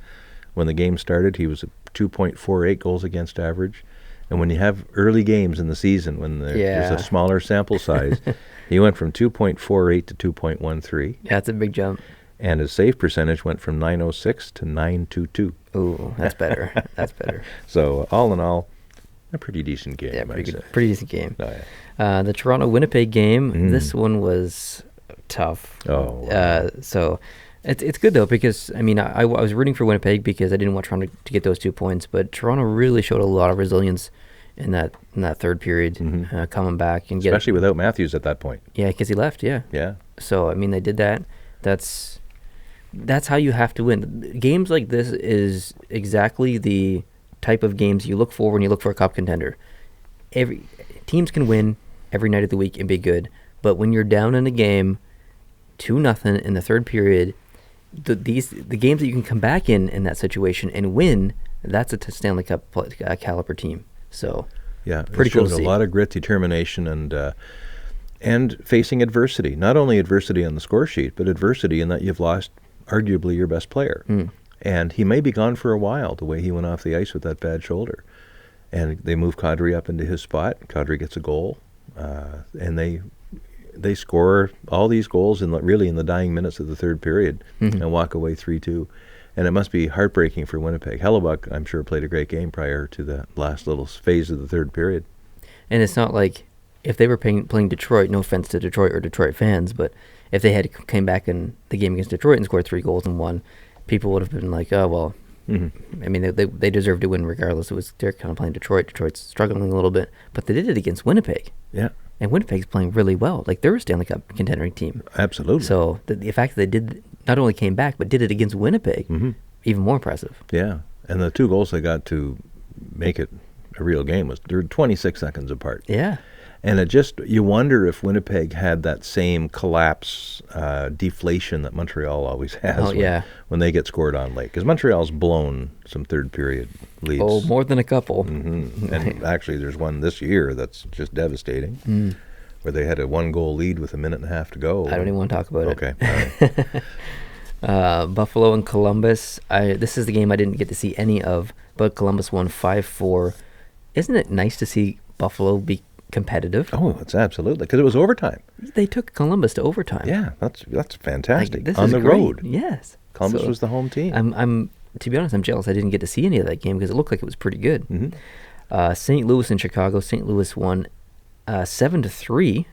When the game started, he was at 2.48 goals against average. And when you have early games in the season, when there's a smaller sample size, he went from 2.48 to 2.13. Yeah, it's a big jump. And his save percentage went from 906 to 922. Ooh, that's better. That's better. So all in all, a pretty decent game. Yeah, pretty decent game. Oh, yeah. The Toronto-Winnipeg game, this one was tough. Oh. Wow. So it's good, though, because, I mean, I was rooting for Winnipeg because I didn't want Toronto to get those 2 points, but Toronto really showed a lot of resilience in that third period, coming back. Especially without Matthews at that point. Yeah, because he left, yeah. Yeah. So, I mean, they did that. That's how you have to win. Games like this is exactly the type of games you look for when you look for a cup contender. Teams can win every night of the week and be good, but when you're down in a game 2-0 in the third period, the games that you can come back in that situation and win, that's a Stanley Cup caliber team. So yeah, pretty cool to see. A lot of grit, determination, and facing adversity. Not only adversity on the score sheet, but adversity in that you've lost arguably your best player. And he may be gone for a while, the way he went off the ice with that bad shoulder. And they move Kadri up into his spot. Kadri gets a goal, and they score all these goals in the dying minutes of the third period and walk away 3-2. And it must be heartbreaking for Winnipeg. Hellebuck, I'm sure, played a great game prior to the last little phase of the third period. And it's not like if they were playing Detroit, no offense to Detroit or Detroit fans, but if they had came back in the game against Detroit and scored 3 goals and won, people would have been like, oh, well, I mean, they deserved to win regardless. They're kind of playing Detroit. Detroit's struggling a little bit, but they did it against Winnipeg. Yeah. And Winnipeg's playing really well. Like, they're a Stanley Cup contending team. Absolutely. So the fact that they not only came back, but did it against Winnipeg, even more impressive. Yeah. And the 2 goals they got to make it a real game they're 26 seconds apart. Yeah. And you wonder if Winnipeg had that same collapse, deflation that Montreal always has when they get scored on late. Because Montreal's blown some third period leads. Oh, more than a couple. Mm-hmm. And actually, there's one this year that's just devastating, where they had a 1-goal lead with a minute and a half to go. I don't even want to talk about it. Okay. All right. Buffalo and Columbus. This is the game I didn't get to see any of, but Columbus won 5-4. Isn't it nice to see Buffalo be competitive? Oh, it's absolutely, because it was overtime. They took Columbus to overtime. Yeah, that's fantastic. This on is the great. road. Yes. Columbus was the home team. I'm to be honest, I'm jealous I didn't get to see any of that game because it looked like it was pretty good. Mm-hmm. St. Louis and Chicago. St. Louis won 7-3.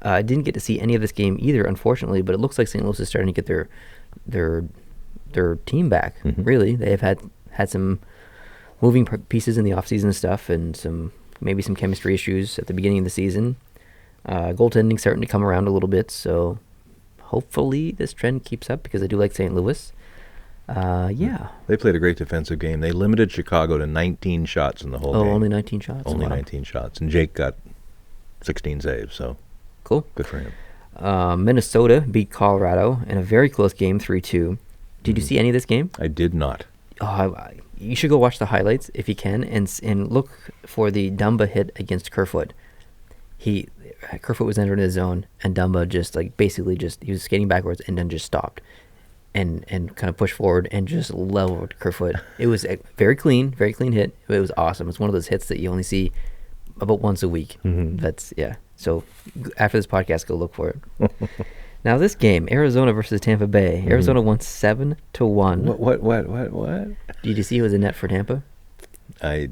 I didn't get to see any of this game either, unfortunately, but it looks like St. Louis is starting to get their team back. Mm-hmm. Really, they have had some moving pieces in the offseason and stuff, and maybe some chemistry issues at the beginning of the season. Goaltending starting to come around a little bit, so hopefully this trend keeps up because I do like St. Louis. Yeah. They played a great defensive game. They limited Chicago to 19 shots in the whole game. Oh, only 19 shots? Only wow. 19 shots. And Jake got 16 saves, so cool. Good for him. Minnesota beat Colorado in a very close game, 3-2. Did you see any of this game? I did not. You should go watch the highlights if you can, and look for the Dumba hit against Kerfoot. Kerfoot was entering his zone, and Dumba he was skating backwards and then just stopped and kind of pushed forward and just leveled Kerfoot. It was a very clean hit. It was awesome. It's one of those hits that you only see about once a week. Mm-hmm. So after this podcast, go look for it. Now this game, Arizona versus Tampa Bay. Arizona won 7-1. What? Did you see who was in net for Tampa? I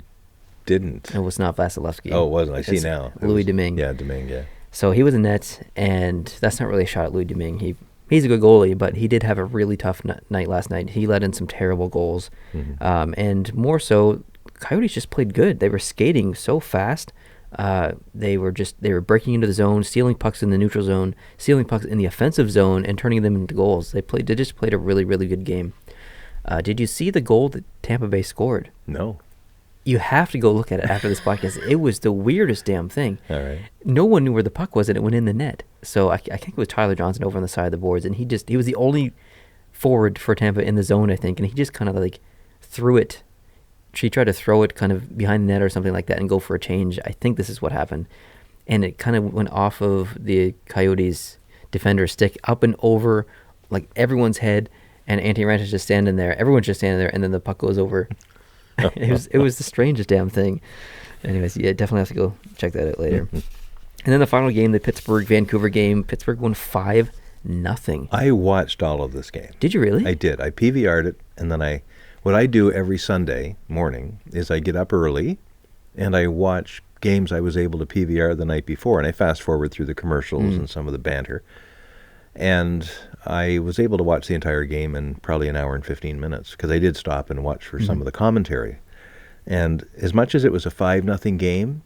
didn't. It was not Vasilevsky. Oh, it wasn't. I see now. Louis Domingue. Yeah, Domingue, yeah. So he was in net, and that's not really a shot at Louis Domingue. He's a good goalie, but he did have a really tough night last night. He let in some terrible goals. And more so, Coyotes just played good. They were skating so fast. They were breaking into the zone, stealing pucks in the neutral zone, stealing pucks in the offensive zone, and turning them into goals. They just played a really, really good game. Did you see the goal that Tampa Bay scored? No. You have to go look at it after this podcast. It was the weirdest damn thing. All right. No one knew where the puck was, and it went in the net. So I think it was Tyler Johnson over on the side of the boards, and he was the only forward for Tampa in the zone, I think, and he just kind of like threw it. She tried to throw it kind of behind the net or something like that and go for a change. I think this is what happened. And it kind of went off of the Coyotes' defender's stick up and over like everyone's head, and Antti Raanta is just standing there. Everyone's just standing there, and then the puck goes over. It was the strangest damn thing. Anyways, yeah, definitely have to go check that out later. And then the final game, the Pittsburgh-Vancouver game. Pittsburgh won 5-0. I watched all of this game. Did you really? I did. I PVR'd it, and then what I do every Sunday morning is I get up early, and I watch games I was able to PVR the night before, and I fast forward through the commercials and some of the banter. And I was able to watch the entire game in probably an hour and 15 minutes because I did stop and watch for some of the commentary. And as much as it was a 5-0 game,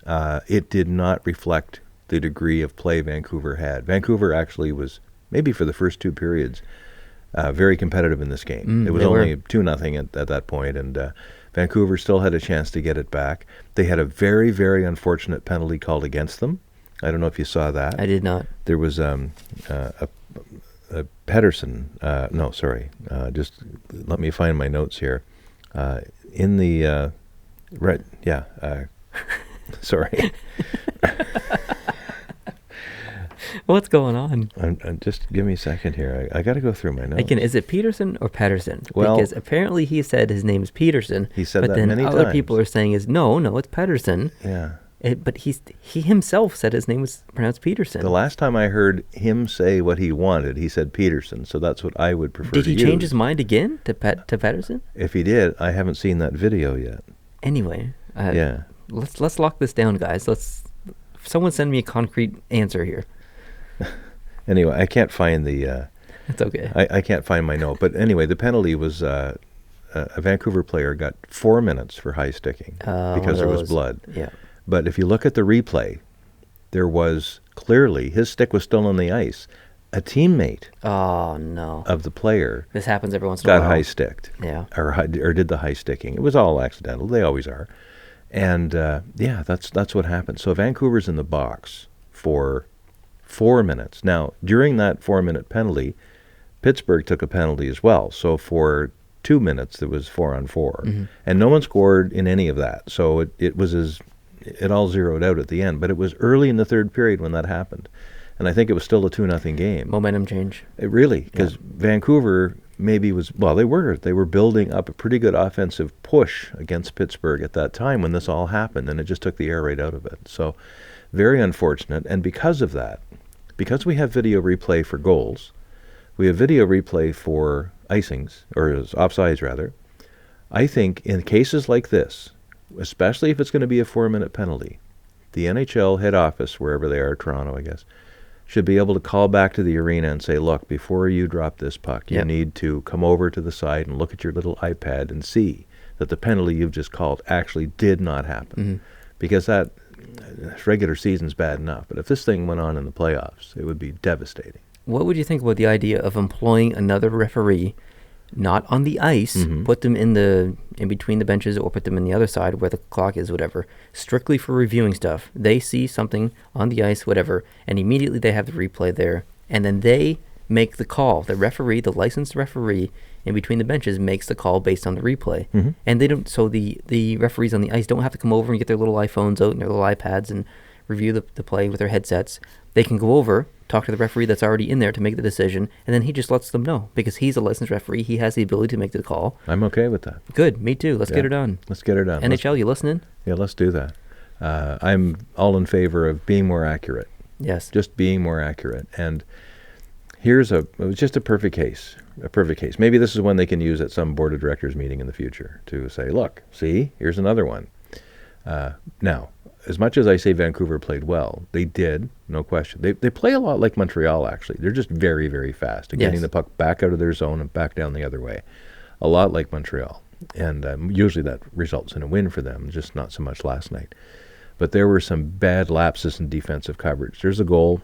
it did not reflect the degree of play Vancouver had. Vancouver actually was, maybe for the first two periods, very competitive in this game. It was only 2-0 at that point, and Vancouver still had a chance to get it back. They had a very, very unfortunate penalty called against them. I don't know if you saw that. I did not. There was a Pedersen. No, sorry. Just let me find my notes here. In the right, yeah. Sorry. What's going on? Just give me a second here. I got to go through my notes. Again, is it Peterson or Patterson? Well, because apparently he said his name is Peterson. He said but that then many other times. people are saying no, it's Patterson. Yeah. But he himself said his name was pronounced Peterson. The last time I heard him say what he wanted, he said Peterson. So that's what I would prefer. Did he to change use. his mind again to Patterson? If he did, I haven't seen that video yet. Anyway, yeah. Let's lock this down, guys. Someone send me a concrete answer here. Anyway, I can't find the. It's okay. I can't find my note, but anyway, the penalty was a Vancouver player got 4 minutes for high sticking because there was blood. Yeah. But if you look at the replay, there was clearly his stick was still on the ice. A teammate of the player this happens every once in a while. got high sticked. Yeah. Or did the high sticking. It was all accidental. They always are. And yeah, that's what happened. So Vancouver's in the box for 4 minutes. Now, during that 4-minute penalty, Pittsburgh took a penalty as well. So for 2 minutes, there was 4-on-4. Mm-hmm. And no one scored in any of that. So it all zeroed out at the end. But it was early in the third period when that happened. And I think it was still a 2-0 game. Momentum change. It really, because Vancouver maybe they were building up a pretty good offensive push against Pittsburgh at that time when this all happened, and it just took the air right out of it. So very unfortunate. And because of that, because we have video replay for goals, we have video replay for icings, or offsides rather, I think in cases like this, especially if it's going to be a 4-minute penalty, the NHL head office, wherever they are, Toronto, I guess, should be able to call back to the arena and say, look, before you drop this puck, you need to come over to the side and look at your little iPad and see that the penalty you've just called actually did not happen. Mm-hmm. Because that regular season's bad enough. But if this thing went on in the playoffs, it would be devastating. What would you think about the idea of employing another referee, not on the ice, put them in between the benches, or put them in the other side where the clock is, whatever, strictly for reviewing stuff? They see something on the ice, whatever, and immediately they have the replay there, and then they make the call. The referee, the licensed referee in between the benches, makes the call based on the replay. And they don't. So the referees on the ice don't have to come over and get their little iPhones out and their little iPads and review the play with their headsets. They can go over, talk to the referee that's already in there to make the decision, and then he just lets them know, because he's a licensed referee. He has the ability to make the call. I'm okay with that. Good, me too. Let's get her done. Let's get her done. NHL, you listening? Yeah, let's do that. I'm all in favor of being more accurate. Yes. Just being more accurate. And it was just a perfect case. Maybe this is one they can use at some board of directors meeting in the future to say, look, see, here's another one. Now, as much as I say Vancouver played well, they did, no question. They play a lot like Montreal, actually. They're just very, very fast at getting the puck back out of their zone and back down the other way. A lot like Montreal. And usually that results in a win for them, just not so much last night. But there were some bad lapses in defensive coverage. There's a goal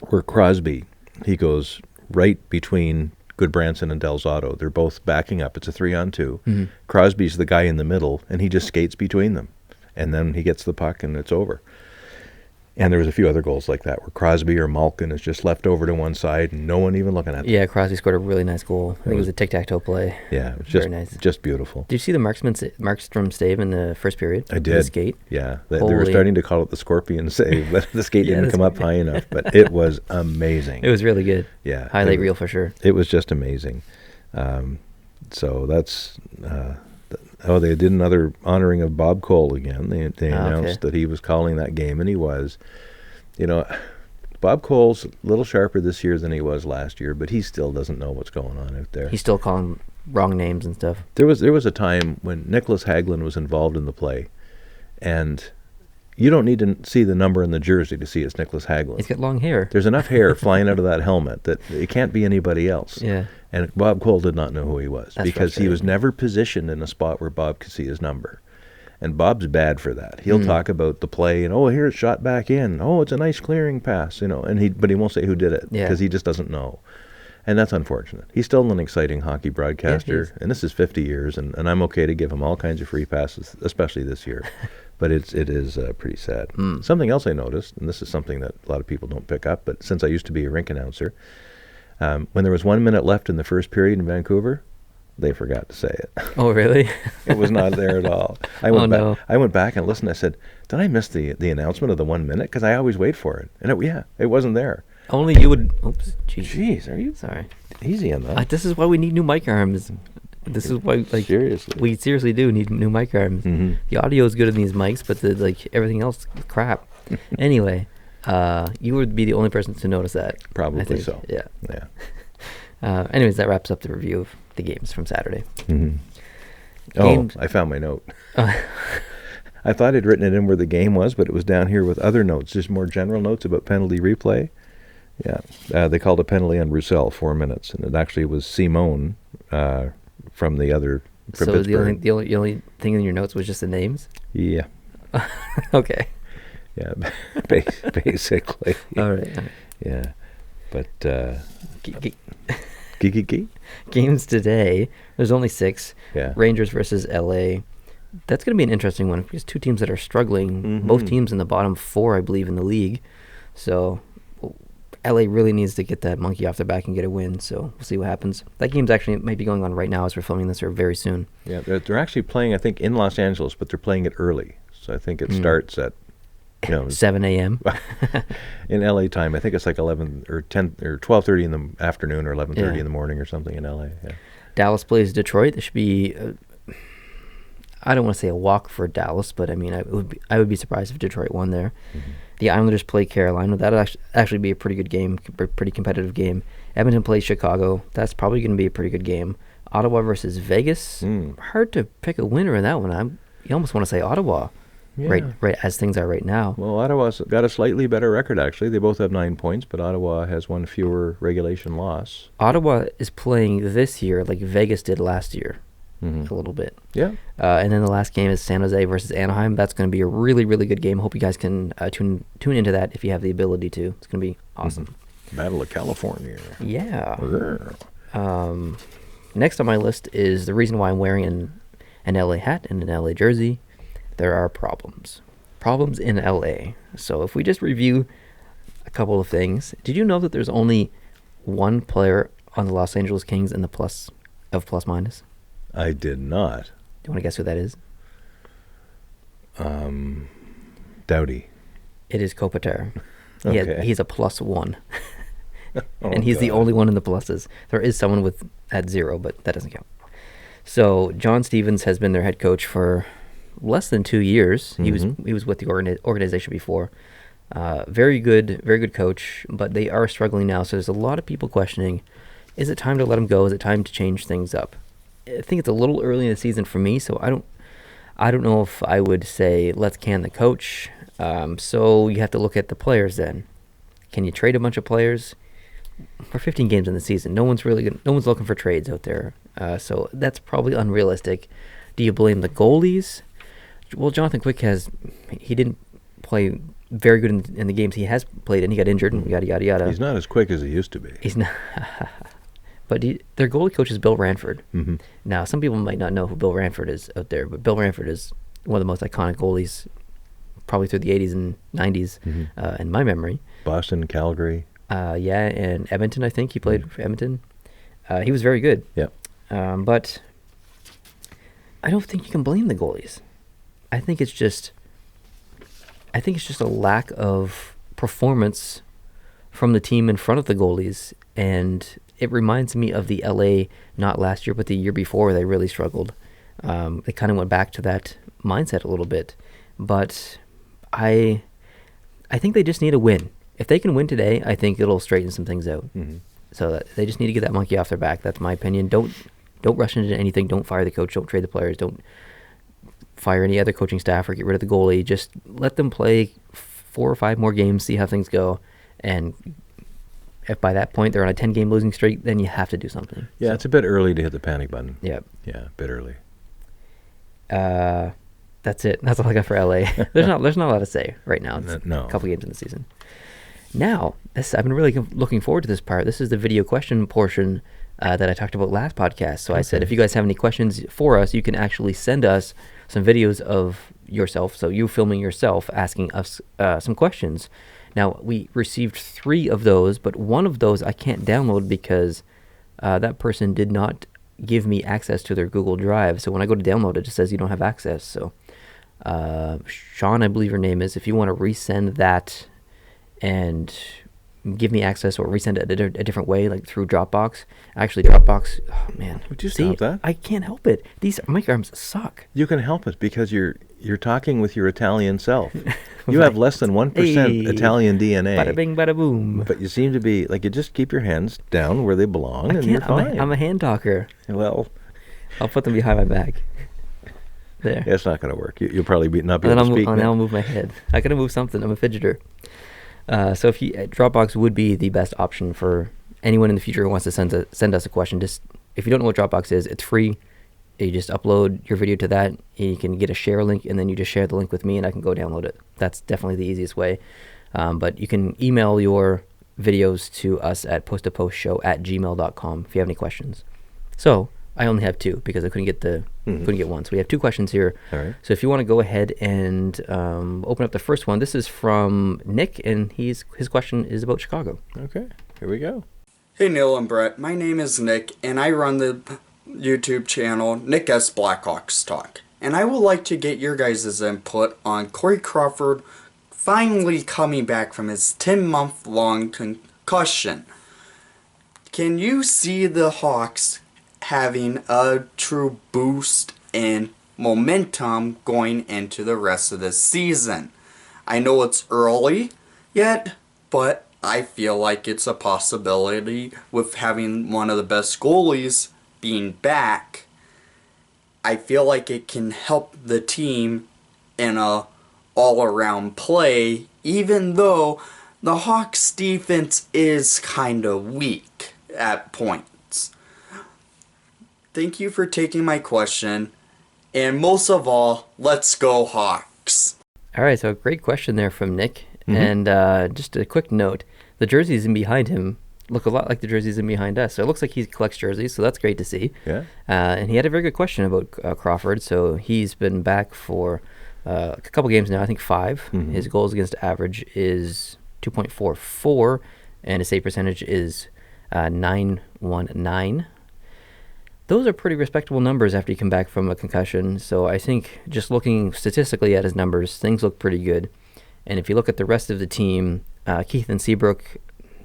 where Crosby, he goes right between Goodbranson and Delzato. They're both backing up. It's a 3-on-2. Crosby's the guy in the middle, and he just skates between them. And then he gets the puck, and it's over. And there was a few other goals like that where Crosby or Malkin is just left over to one side and no one even looking at them. Yeah, Crosby scored a really nice goal. I think it was a tic-tac-toe play. Yeah, it was very nice. Just beautiful. Did you see the Markstrom save in the first period? I did. The skate? Yeah, they were starting to call it the Scorpion save, but the skate didn't come up high enough. But it was amazing. It was really good. Yeah. Highlight reel for sure. It was just amazing. So that's... they did another honoring of Bob Cole again. They announced that he was calling that game, and he was. You know, Bob Cole's a little sharper this year than he was last year, but he still doesn't know what's going on out there. He's still calling wrong names and stuff. There was a time when Nicholas Hagelin was involved in the play, and you don't need to see the number in the jersey to see it's Nicholas Hagelin. He's got long hair. There's enough hair flying out of that helmet that it can't be anybody else. Yeah. And Bob Cole did not know who he was. That's because he was never positioned in a spot where Bob could see his number. And Bob's bad for that. He'll talk about the play and, here it's shot back in. Oh, it's a nice clearing pass, but he won't say who did it because he just doesn't know. And that's unfortunate. He's still an exciting hockey broadcaster, and this is 50 years, and I'm okay to give him all kinds of free passes, especially this year. But it is pretty sad. Something else I noticed, and this is something that a lot of people don't pick up, but since I used to be a rink announcer, when there was 1 minute left in the first period in Vancouver, they forgot to say it. Oh, really? It was not there at all. I went back and listened. I said, did I miss the announcement of the 1 minute? Because I always wait for it. And it wasn't there. Only you would... Oops. Jeez, are you... Sorry. Easy on that. This is why we need new mic arms. This is why, seriously, we seriously do need new mic arms. The audio is good in these mics, but everything else, crap. Anyway, you would be the only person to notice that. Probably so. Yeah. Yeah. Anyways, that wraps up the review of the games from Saturday. I found my note. I thought I'd written it in where the game was, but it was down here with other notes, just more general notes about penalty replay. Yeah, they called a penalty on Roussel, 4 minutes, and it actually was Simone from Pittsburgh. the only thing in your notes was just the names? Yeah. Okay. Yeah, basically. All right. Yeah, but games today. There's only 6. Yeah. Rangers versus LA, That's going to be an interesting one because two teams that are struggling, both teams in the bottom 4, I believe, in the league. So LA really needs to get that monkey off their back and get a win. So we'll see what happens. That game's actually might be going on right now as we're filming this, or very soon. Yeah, they're actually playing, I think, in Los Angeles, but they're playing it early. So I think it starts at 7 a.m. in LA time. I think it's like 11 or 10 or 12:30 in the afternoon or 11:30 in the morning or something in LA. Yeah. Dallas plays Detroit. There should be. I don't want to say a walk for Dallas, but I mean, I would be surprised if Detroit won there. The Islanders play Carolina. That'll actually be a pretty good game, pretty competitive game. Edmonton plays Chicago. That's probably going to be a pretty good game. Ottawa versus Vegas. Hard to pick a winner in that one. You almost want to say Ottawa, right as things are right now. Well, Ottawa's got a slightly better record, actually. They both have 9 points, but Ottawa has one fewer regulation loss. Ottawa is playing this year like Vegas did last year. A little bit. Yeah. And then the last game is San Jose versus Anaheim. That's going to be a really, really good game. Hope you guys can tune into that if you have the ability to. It's going to be awesome. Battle of California. Yeah. Next on my list is the reason why I'm wearing an LA hat and an LA jersey. There are problems. Problems in LA. So if we just review a couple of things. Did you know that there's only one player on the Los Angeles Kings in the plus minus? I did not. Do you want to guess who that is? Doughty. It is Kopitar. Okay. He's a +1. And he's the only one in the pluses. There is someone at 0, but that doesn't count. So John Stevens has been their head coach for less than 2 years. He was with the organization before. Very good coach, but they are struggling now. So there's a lot of people questioning, is it time to let him go? Is it time to change things up? I think it's a little early in the season for me, so I don't know if I would say let's can the coach. So you have to look at the players then. Can you trade a bunch of players? We're 15 games in the season. No one's looking for trades out there. So that's probably unrealistic. Do you blame the goalies? Well, Jonathan Quick he didn't play very good in the games he has played, and he got injured and yada yada yada. He's not as quick as he used to be. He's not. But their goalie coach is Bill Ranford. Now, some people might not know who Bill Ranford is out there, but Bill Ranford is one of the most iconic goalies probably through the 80s and 90s in my memory. Boston, Calgary. And Edmonton, I think. He played for Edmonton. He was very good. Yeah. But I don't think you can blame the goalies. I think it's just a lack of performance from the team in front of the goalies, and it reminds me of the LA, not last year, but the year before, they really struggled. They kind of went back to that mindset a little bit. But I think they just need a win. If they can win today, I think it'll straighten some things out. So they just need to get that monkey off their back. That's my opinion. Don't rush into anything. Don't fire the coach. Don't trade the players. Don't fire any other coaching staff or get rid of the goalie. Just let them play 4 or 5 more games, see how things go, and if by that point they're on a 10-game losing streak, then you have to do something. Yeah, it's a bit early to hit the panic button. Yeah. Yeah, a bit early. That's it. That's all I got for LA. There's not a lot to say right now. It's No. a couple games in the season. Now, I've been really looking forward to this part. This is the video question portion that I talked about last podcast. So I said, if you guys have any questions for us, you can actually send us some videos of yourself, so you filming yourself, asking us some questions. Now, we received 3 of those, but one of those I can't download because that person did not give me access to their Google Drive. So when I go to download it, it says you don't have access. So Sean, I believe your name is, if you want to resend that and give me access or resend it a different way, like through Dropbox. Actually, Dropbox, oh man. Would you stop that? I can't help it. These microarms suck. You can help it because you're talking with your Italian self. You have less than 1% Italian DNA. Bada bing, bada boom. But you seem to be, like, you just keep your hands down where they belong and you're fine. I'm a hand talker. Well, I'll put them behind my back. There. Yeah, it's not going to work. You'll probably not be able to speak. And I'll move my head. I got to move something. I'm a fidgeter. So if Dropbox would be the best option for anyone in the future who wants to send us a question. Just if you don't know what Dropbox is, it's free. You just upload your video to that. You can get a share link, and then you just share the link with me, and I can go download it. That's definitely the easiest way. But you can email your videos to us at posttopostshow@gmail.com if you have any questions. So I only have two because I couldn't get one. So we have two questions here. All right. So if you want to go ahead and open up the first one, this is from Nick, and his question is about Chicago. Okay, here we go. Hey Neil and Brett, my name is Nick, and I run the YouTube channel Nick S. Blackhawks Talk. And I would like to get your guys' input on Corey Crawford finally coming back from his 10-month-long concussion. Can you see the Hawks having a true boost in momentum going into the rest of the season? I know it's early yet, but I feel like it's a possibility with having one of the best goalies being back. I feel like it can help the team in a all-around play, even though the Hawks defense is kind of weak at points. Thank you for taking my question, and most of all, let's go Hawks. All right, so great question there from Nick. And just a quick note, the jerseys in behind him look a lot like the jerseys in behind us. So it looks like he collects jerseys, so that's great to see. Yeah. And he had a very good question about Crawford. So he's been back for a couple games now, I think 5. His goals against average is 2.44, and his save percentage is 919. Those are pretty respectable numbers after you come back from a concussion. So I think just looking statistically at his numbers, things look pretty good. And if you look at the rest of the team, Keith and Seabrook,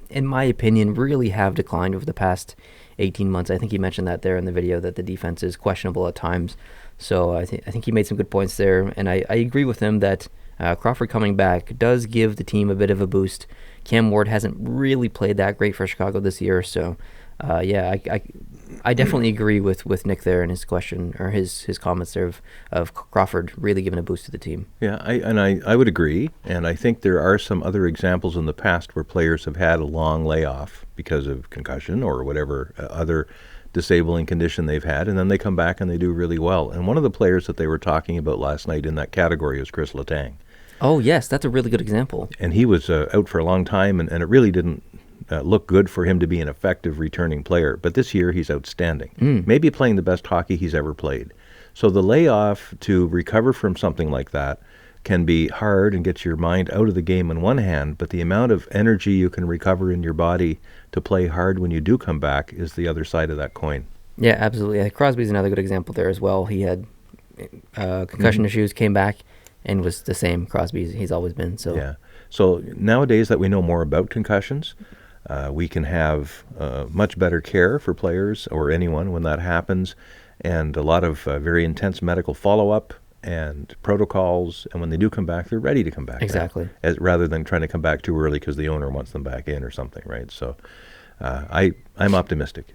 in my opinion, really have declined over the past 18 months. I think he mentioned that there in the video, that the defense is questionable at times. So I think he made some good points there. And I agree with him that Crawford coming back does give the team a bit of a boost. Cam Ward hasn't really played that great for Chicago this year. So, I definitely agree with Nick there in his question, or his comments there of Crawford really giving a boost to the team. Yeah, I would agree, and I think there are some other examples in the past where players have had a long layoff because of concussion or whatever other disabling condition they've had, and then they come back and they do really well. And one of the players that they were talking about last night in that category is Chris Letang. Oh, yes, that's a really good example. And he was out for a long time, and it really didn't look good for him to be an effective returning player. But this year, he's outstanding. Maybe playing the best hockey he's ever played. So the layoff to recover from something like that can be hard and get your mind out of the game on one hand, but the amount of energy you can recover in your body to play hard when you do come back is the other side of that coin. Yeah, absolutely. Crosby's another good example there as well. He had concussion issues, came back, and was the same Crosby he's always been. So yeah. So nowadays that we know more about concussions, we can have much better care for players or anyone when that happens, and a lot of very intense medical follow-up and protocols, and when they do come back, they're ready to come back. Exactly. Rather than trying to come back too early because the owner wants them back in or something, right? So I'm optimistic.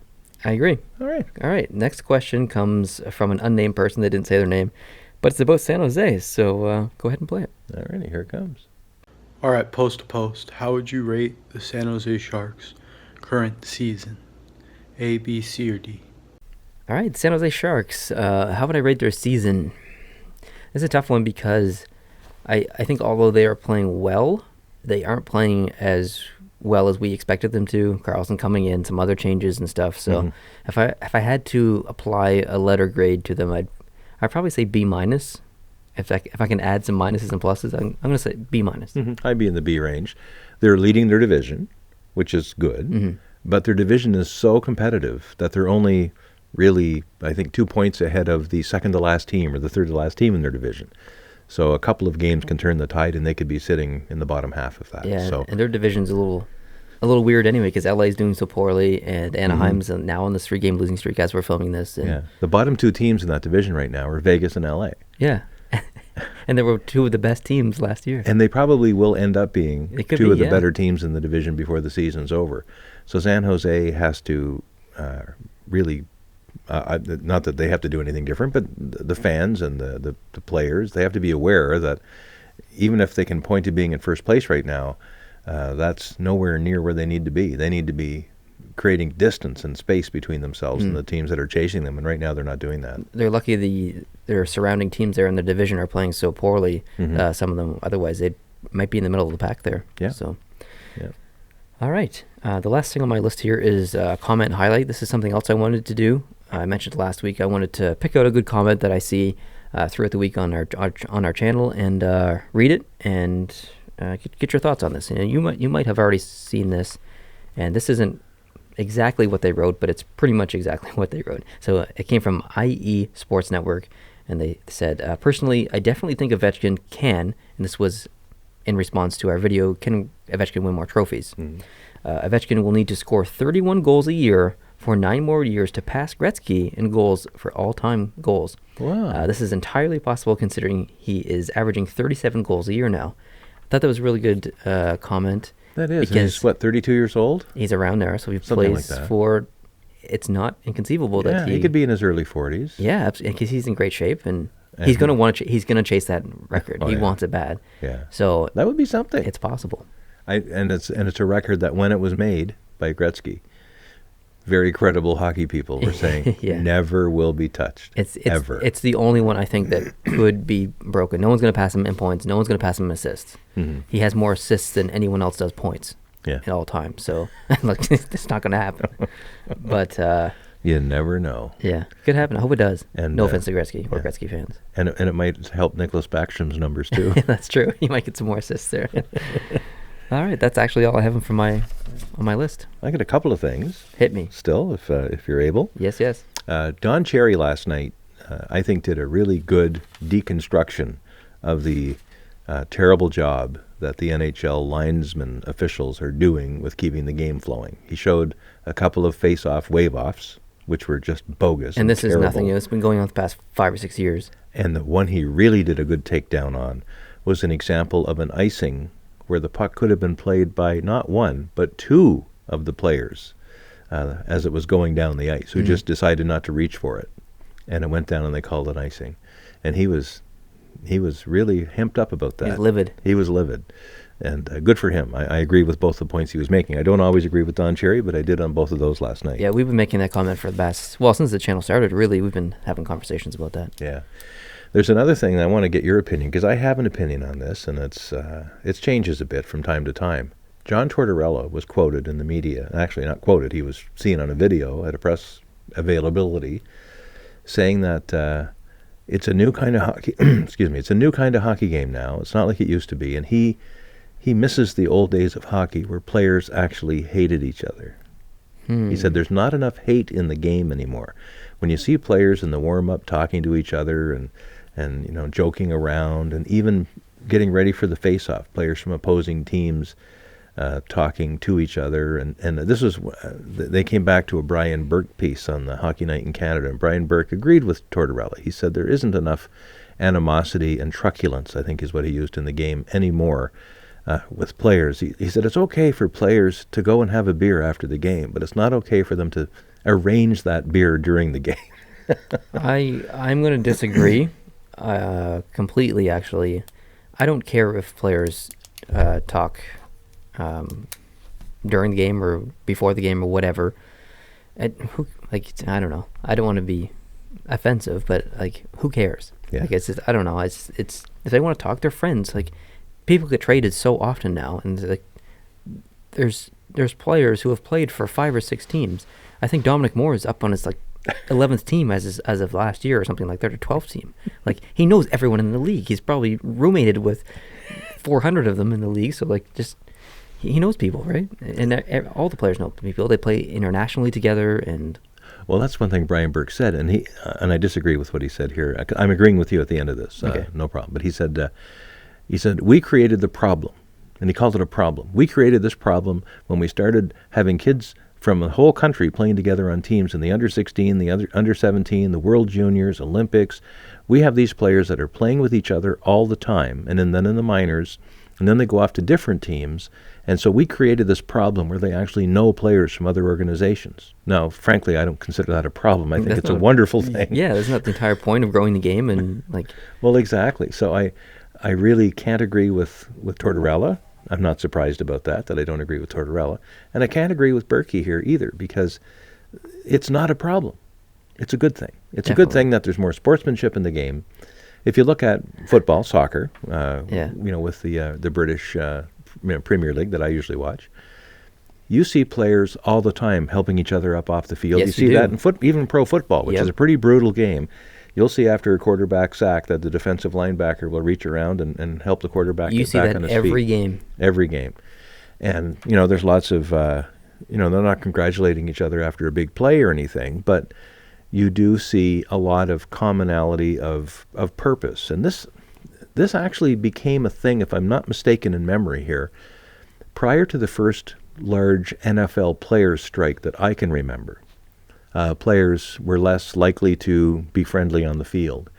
I agree. All right. Next question comes from an unnamed person. They didn't say their name, but it's about San Jose, so go ahead and play it. All righty, here it comes. All right, post to post, how would you rate the San Jose Sharks' current season? A, B, C, or D? All right, San Jose Sharks. How would I rate their season? It's a tough one because I think although they are playing well, they aren't playing as well as we expected them to. Carlson coming in, some other changes and stuff. So if I had to apply a letter grade to them, I'd probably say B minus. If I can add some minuses and pluses, I'm going to say B minus. I'd be in the B range. They're leading their division, which is good, but their division is so competitive that they're only really, I think, 2 points ahead of the second to last team or the third to last team in their division. So a couple of games can turn the tide, and they could be sitting in the bottom half of that. Yeah, so and their division's a little weird anyway because LA's doing so poorly, and Anaheim's now on this 3-game losing streak as we're filming this. And yeah, the bottom 2 teams in that division right now are Vegas and LA. Yeah. And they were 2 of the best teams last year. And they probably will end up being 2 of the yeah. better teams in the division before the season's over. So San Jose has to really, not that they have to do anything different, but the fans and the players, they have to be aware that even if they can point to being in first place right now, that's nowhere near where they need to be. They need to be creating distance and space between themselves and the teams that are chasing them, and right now they're not doing that. They're lucky their surrounding teams there in the division are playing so poorly, some of them. Otherwise, they might be in the middle of the pack there. Yeah. So, yeah. All right. The last thing on my list here is comment highlight. This is something else I wanted to do. I mentioned last week, I wanted to pick out a good comment that I see throughout the week on our channel and read it and get your thoughts on this. You might have already seen this, and this isn't exactly what they wrote, but it's pretty much exactly what they wrote. So it came from IE Sports Network, and they said, personally, I definitely think Ovechkin can, and this was in response to our video, can Ovechkin win more trophies? Ovechkin will need to score 31 goals a year for 9 more years to pass Gretzky in goals for all-time goals. Wow. This is entirely possible considering he is averaging 37 goals a year now. I thought that was a really good comment. That is. And he's, what, 32 years old? He's around there, so he Something plays like that. for... It's not inconceivable that He could be in his early 40s. Yeah, because he's in great shape, and he's going to want to. He's going to chase that record. Oh, He yeah. wants it bad. Yeah. So That would be something. it's possible. And it's a record that when it was made by Gretzky, very credible hockey people were saying Yeah. never will be touched. Ever. It's the only one I think that could be broken. No one's going to pass him in points. No one's going to pass him in assists. He has more assists than anyone else does points. Yeah. At all times. So like it's not going to happen. But You never know. yeah, could happen. I hope it does. And, no offense to Gretzky or yeah. Gretzky fans. And it might help Nicholas Backstrom's numbers too. That's true. You might get some more assists there. All right, that's actually all I have on my list. I got a couple of things Hit me. still, if you're able. Yes. Don Cherry last night, I think, did a really good deconstruction of the terrible job that the NHL linesman officials are doing with keeping the game flowing. He showed a couple of face-off wave-offs, which were just bogus. And this terrible. is nothing new. It's been going on the past 5 or 6 years. And the one he really did a good takedown on was an example of an icing where the puck could have been played by not one, but 2 of the players as it was going down the ice, who just decided not to reach for it. And it went down and they called it icing. And he was really hemped up about that. He's livid. He was livid. And good for him. I agree with both the points he was making. I don't always agree with Don Cherry, but I did on both of those last night. Yeah, we've been making that comment for the past, since the channel started, really, we've been having conversations about that. Yeah. There's another thing I want to get your opinion, because I have an opinion on this, and it changes a bit from time to time. John Tortorella was quoted in the media, actually not quoted, he was seen on a video at a press availability, saying that it's a new kind of hockey, it's a new kind of hockey game now. It's not like it used to be, and he misses the old days of hockey where players actually hated each other. He said there's not enough hate in the game anymore. When you see players in the warm-up talking to each other and joking around and even getting ready for the face-off, players from opposing teams talking to each other. And this was, they came back to a Brian Burke piece on the Hockey Night in Canada, and Brian Burke agreed with Tortorella. He said there isn't enough animosity and truculence, I think is what he used in the game, anymore. With players. He said it's okay for players to go and have a beer after the game, but it's not okay for them to arrange that beer during the game. I'm going to disagree completely, actually. I don't care if players talk during the game or before the game or whatever. I don't know. I don't want to be offensive, but who cares? Yeah. I don't know. It's if they want to talk, they're friends. People get traded so often now, and there's players who have played for 5 or 6 teams. I think Dominic Moore is up on his 11th team as of last year or something like that, or 12th team. He knows everyone in the league. He's probably roommated with 400 of them in the league. So he knows people, right? And all the players know people. They play internationally together, and Well, that's one thing Brian Burke said, and I disagree with what he said here. I'm agreeing with you at the end of this. Okay. No problem. But he said we created the problem, and he called it a problem. We created this problem when we started having kids from the whole country playing together on teams in the under 16, the under 17, the World Juniors, Olympics. We have these players that are playing with each other all the time, and then in the minors, and then they go off to different teams. And so we created this problem where they actually know players from other organizations. Now, frankly, I don't consider that a problem. I think it's a wonderful thing. Yeah, that's not the entire point of growing the game, and Well, exactly. So I really can't agree with Tortorella. I'm not surprised about that I don't agree with Tortorella. And I can't agree with Berkey here either, because it's not a problem. It's a good thing. It's a good thing that there's more sportsmanship in the game. If you look at football, soccer, with the British Premier League that I usually watch, you see players all the time helping each other up off the field. Yes, you see you that do. in even pro football, which Yep. is a pretty brutal game. You'll see after a quarterback sack that the defensive linebacker will reach around and help the quarterback You get see back that on his every feet. game. Every game. And, there's lots of, they're not congratulating each other after a big play or anything, but you do see a lot of commonality of purpose. And this actually became a thing, if I'm not mistaken in memory here, prior to the first large NFL players strike that I can remember. Players were less likely to be friendly on the field.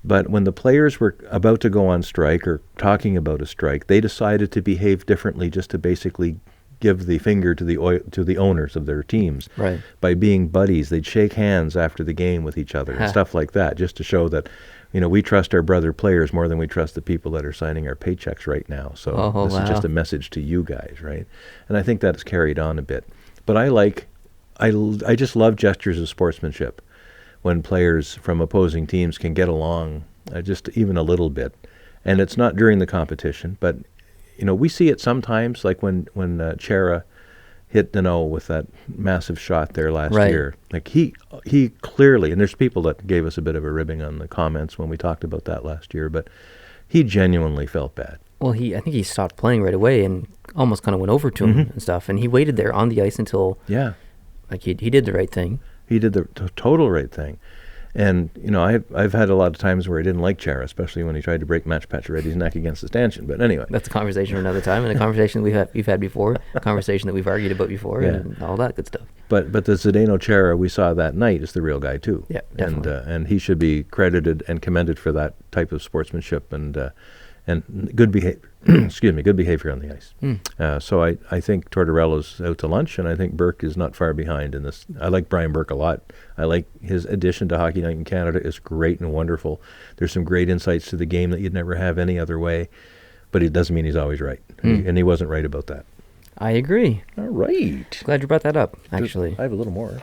But when the players were about to go on strike or talking about a strike, they decided to behave differently just to basically give the finger to the owners of their teams. Right. By being buddies, they'd shake hands after the game with each other and stuff like that, just to show that, we trust our brother players more than we trust the people that are signing our paychecks right now. So this is just a message to you guys, right? And I think that's carried on a bit. But I just love gestures of sportsmanship when players from opposing teams can get along just even a little bit. And it's not during the competition, but, we see it sometimes, like when Chera hit Dano with that massive shot there last year. Like he clearly, and there's people that gave us a bit of a ribbing on the comments when we talked about that last year, but he genuinely felt bad. Well, I think he stopped playing right away and almost kind of went over to him and stuff. And he waited there on the ice until, he did the right thing. He did the total right thing. And, I've had a lot of times where I didn't like Chara, especially when he tried to break Match Pacioretty's neck against the stanchion. But anyway. That's a conversation for another time, and a conversation we've had before, a conversation that we've argued about before, and all that good stuff. But the Zdeno Chara we saw that night is the real guy, too. Yeah, definitely. And he should be credited and commended for that type of sportsmanship and good behavior. Excuse me, good behavior on the ice. So I think Tortorella's out to lunch, and I think Burke is not far behind in this. I like Brian Burke a lot. I like his addition to Hockey Night in Canada. It's great and wonderful. There's some great insights to the game that you'd never have any other way, but it doesn't mean he's always right. And he wasn't right about that. I agree. All right. Glad you brought that up, actually. I have a little more.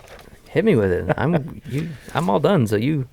Hit me with it. I'm all done, so you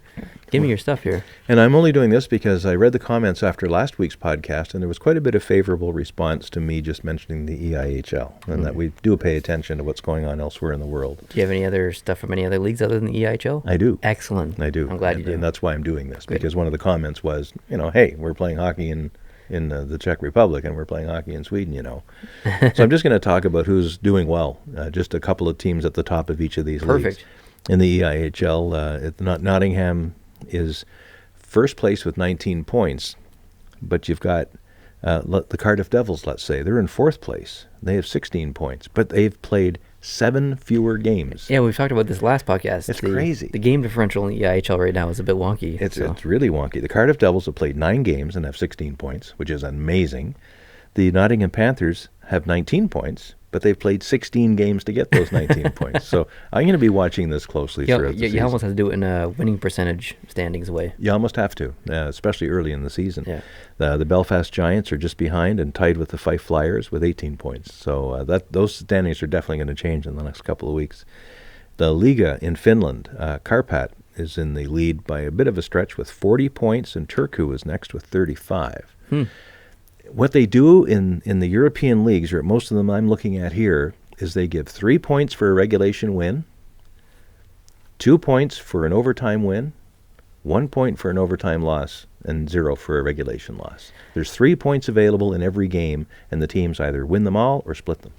give me your stuff here. And I'm only doing this because I read the comments after last week's podcast, and there was quite a bit of favorable response to me just mentioning the EIHL, and that we do pay attention to what's going on elsewhere in the world. Do you have any other stuff from any other leagues other than the EIHL? I do. Excellent. I do. I'm glad you do. And that's why I'm doing this, because one of the comments was, hey, we're playing hockey in the Czech Republic, and we're playing hockey in Sweden, So I'm just going to talk about who's doing well, just a couple of teams at the top of each of these leagues. Perfect. In the EIHL, Nottingham is first place with 19 points, but you've got the Cardiff Devils, let's say. They're in fourth place. They have 16 points, but they've played 7 fewer games. Yeah, we've talked about this last podcast. It's crazy. The game differential in the EIHL right now is a bit wonky. It's really wonky. The Cardiff Devils have played 9 games and have 16 points, which is amazing. The Nottingham Panthers have 19 points, but they've played 16 games to get those 19 points. So I'm going to be watching this closely throughout the season. You almost have to do it in a winning percentage standings way. You almost have to, especially early in the season. Yeah. The Belfast Giants are just behind and tied with the Fife Flyers with 18 points. So those standings are definitely going to change in the next couple of weeks. The Liga in Finland, Karpat is in the lead by a bit of a stretch with 40 points, and Turku is next with 35. What they do in the European leagues, or most of them I'm looking at here, is they give 3 points for a regulation win, 2 points for an overtime win, 1 point for an overtime loss, and 0 for a regulation loss. There's 3 points available in every game, and the teams either win them all or split them.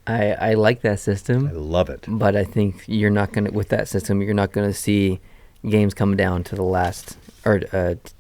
I like that system. I love it. But I think with that system, you're not gonna see games come down to the last, or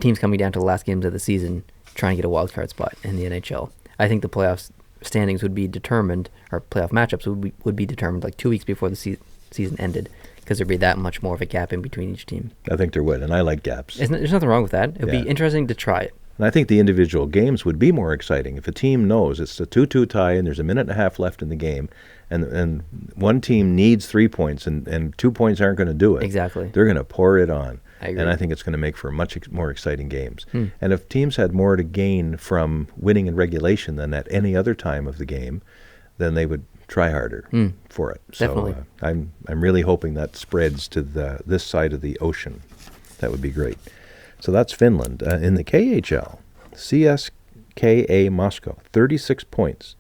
teams coming down to the last games of the season trying to get a wild card spot in the NHL. I think the playoff standings would be determined, or playoff matchups would be determined like 2 weeks before the season ended, because there'd be that much more of a gap in between each team. I think there would, and I like gaps. There's nothing wrong with that. It would be interesting to try it. And I think the individual games would be more exciting if a team knows it's a 2-2 tie and there's a minute and a half left in the game, and one team needs 3 points and 2 points aren't going to do it. Exactly. They're going to pour it on. I agree. And I think it's going to make for much more exciting games. And if teams had more to gain from winning in regulation than at any other time of the game, then they would try harder for it. Definitely. So I'm really hoping that spreads to this side of the ocean. That would be great. So that's Finland. In the KHL, CSKA Moscow, 36 points.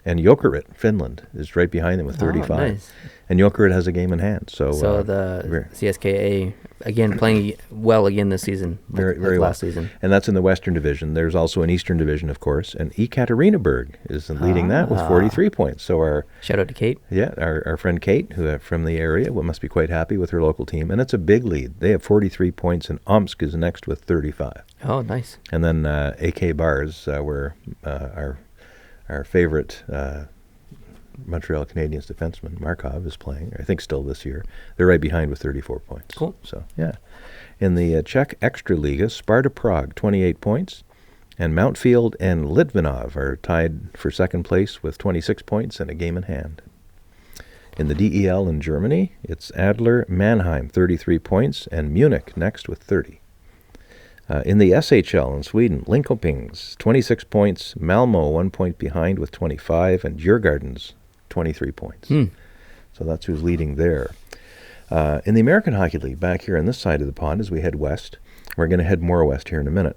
And Jokerit, Finland, is right behind them with 35. Nice. And Jokerit has a game in hand. So the CSKA, again, playing well again this season. Very well. Last season. And that's in the Western Division. There's also an Eastern Division, of course. And Ekaterinburg is leading that with 43 points. So shout out to Kate. Yeah, our friend Kate, who from the area, must be quite happy with her local team. And it's a big lead. They have 43 points, and Omsk is next with 35. Oh, nice. And then AK Bars, where our favorite Montreal Canadiens defenseman, Markov, is playing, I think still this year. They're right behind with 34 points. Cool. So, yeah. In the Czech Extraliga, Sparta Prague, 28 points. And Mountfield and Litvinov are tied for second place with 26 points and a game in hand. In the DEL in Germany, it's Adler Mannheim, 33 points, and Munich next with 30. In the SHL in Sweden, Linköping's 26 points, Malmo 1 point behind with 25, and Djurgården's 23 points. So that's who's leading there. In the American Hockey League, back here on this side of the pond as we head west, we're going to head more west here in a minute.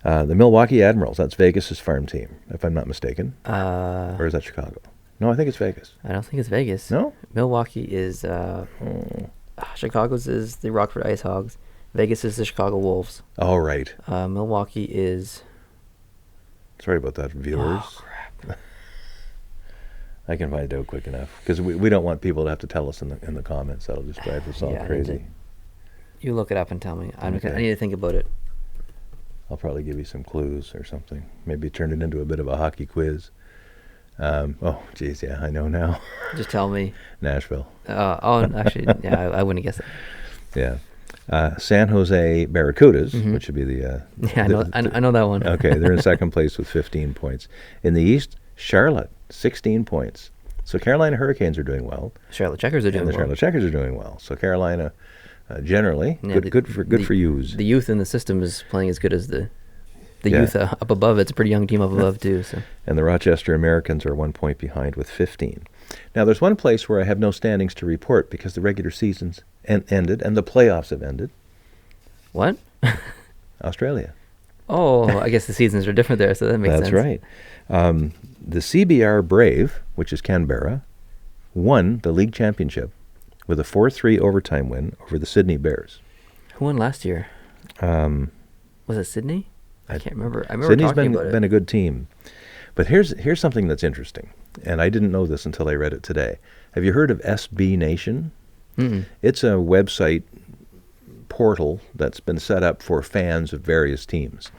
The Milwaukee Admirals, that's Vegas' farm team, if I'm not mistaken. Or is that Chicago? No, I think it's Vegas. I don't think it's Vegas. No? Milwaukee is... Chicago's is the Rockford Ice Hogs. Vegas is the Chicago Wolves. Oh, right. Milwaukee is... Sorry about that, viewers. Oh, crap. I can find it out quick enough. Because we don't want people to have to tell us in the comments. That'll just drive us all crazy. You look it up and tell me. Okay. I need to think about it. I'll probably give you some clues or something. Maybe turn it into a bit of a hockey quiz. Oh, geez, yeah, I know now. Just tell me. Nashville. Actually, yeah, I wouldn't guess it. Yeah. San Jose Barracudas, which would be the... I know that one. Okay, they're in second place with 15 points. In the East, Charlotte, 16 points. So Carolina Hurricanes are doing well. Charlotte Checkers are doing well. And the Charlotte Checkers are doing well. So Carolina, generally, good for yous. The youth in the system is playing as good as the youth up above. It's a pretty young team up above, too. So. And the Rochester Americans are 1 point behind with 15. Now, there's one place where I have no standings to report because the regular season's ended and the playoffs have ended. What? Australia. Oh, I guess the seasons are different there, so that makes sense. That's right. The CBR Brave, which is Canberra, won the league championship with a 4-3 overtime win over the Sydney Bears. Who won last year? Was it Sydney? I can't remember. I remember Sydney's talking about it. been a good team. But here's something that's interesting, and I didn't know this until I read it today. Have you heard of SB Nation? Mm-mm. It's a website portal that's been set up for fans of various teams.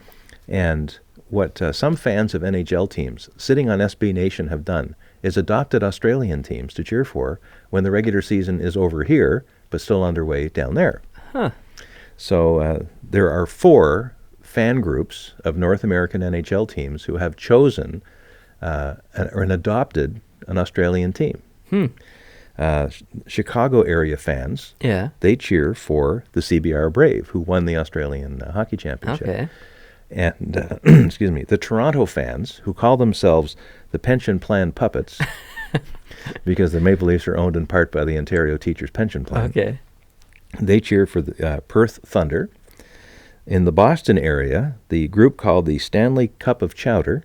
And what some fans of NHL teams sitting on SB Nation have done is adopted Australian teams to cheer for when the regular season is over here, but still underway down there. Huh. So there are 4 fan groups of North American NHL teams who have chosen and adopted an Australian team. Chicago area fans, they cheer for the CBR Brave, who won the Australian Hockey Championship. Okay. And, excuse me, the Toronto fans, who call themselves the Pension Plan Puppets, because the Maple Leafs are owned in part by the Ontario Teachers Pension Plan. Okay. They cheer for the Perth Thunder. In the Boston area, the group called the Stanley Cup of Chowder,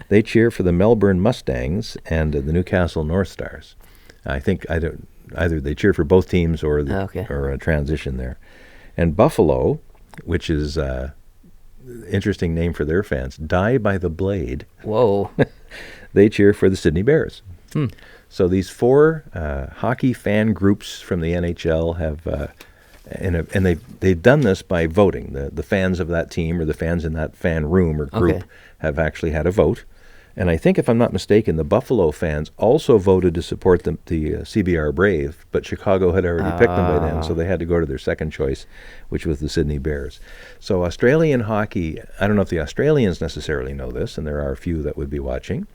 they cheer for the Melbourne Mustangs and the Newcastle North Stars. I think either they cheer for both teams or a transition there. And Buffalo, which is interesting name for their fans, Die by the Blade. Whoa. They cheer for the Sydney Bears. So these 4 hockey fan groups from the NHL have, and they've done this by voting. The fans of that team or the fans in that fan room or group have actually had a vote. And I think, if I'm not mistaken, the Buffalo fans also voted to support the CBR Brave, but Chicago had already picked them by then, so they had to go to their second choice, which was the Sydney Bears. So Australian hockey, I don't know if the Australians necessarily know this, and there are a few that would be watching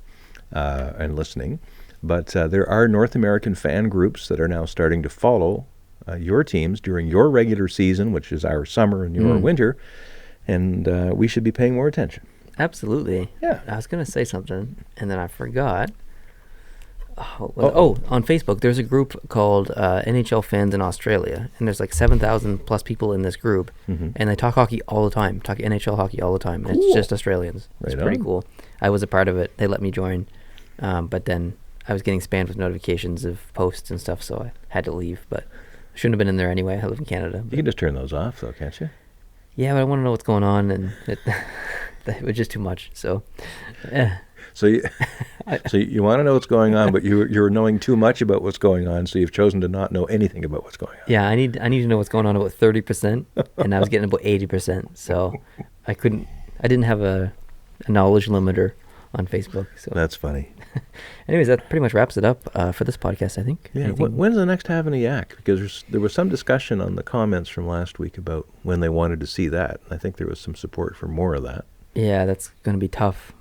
and listening, but there are North American fan groups that are now starting to follow your teams during your regular season, which is our summer and your winter, and we should be paying more attention. Absolutely. Yeah. I was going to say something, and then I forgot. On Facebook, there's a group called NHL Fans in Australia, and there's like 7,000 plus people in this group, and they talk hockey all the time, talk NHL hockey all the time, and it's just Australians. It's pretty cool. I was a part of it. They let me join. But then I was getting spammed with notifications of posts and stuff, so I had to leave. But I shouldn't have been in there anyway. I live in Canada. You can just turn those off, though, can't you? Yeah, but I want to know what's going on, and it was just too much. So, So you want to know what's going on, but you're knowing too much about what's going on, so you've chosen to not know anything about what's going on. yeah, I need to know what's going on about 30%, and I was getting about 80%. So I didn't have a knowledge limiter on Facebook. So That's funny. anyways, that pretty much wraps it up for this podcast, I think. Yeah. Anything- When's the next Have Any Yak? Because there was some discussion on the comments from last week about when they wanted to see that. I think there was some support for more of that. Yeah, that's going to be tough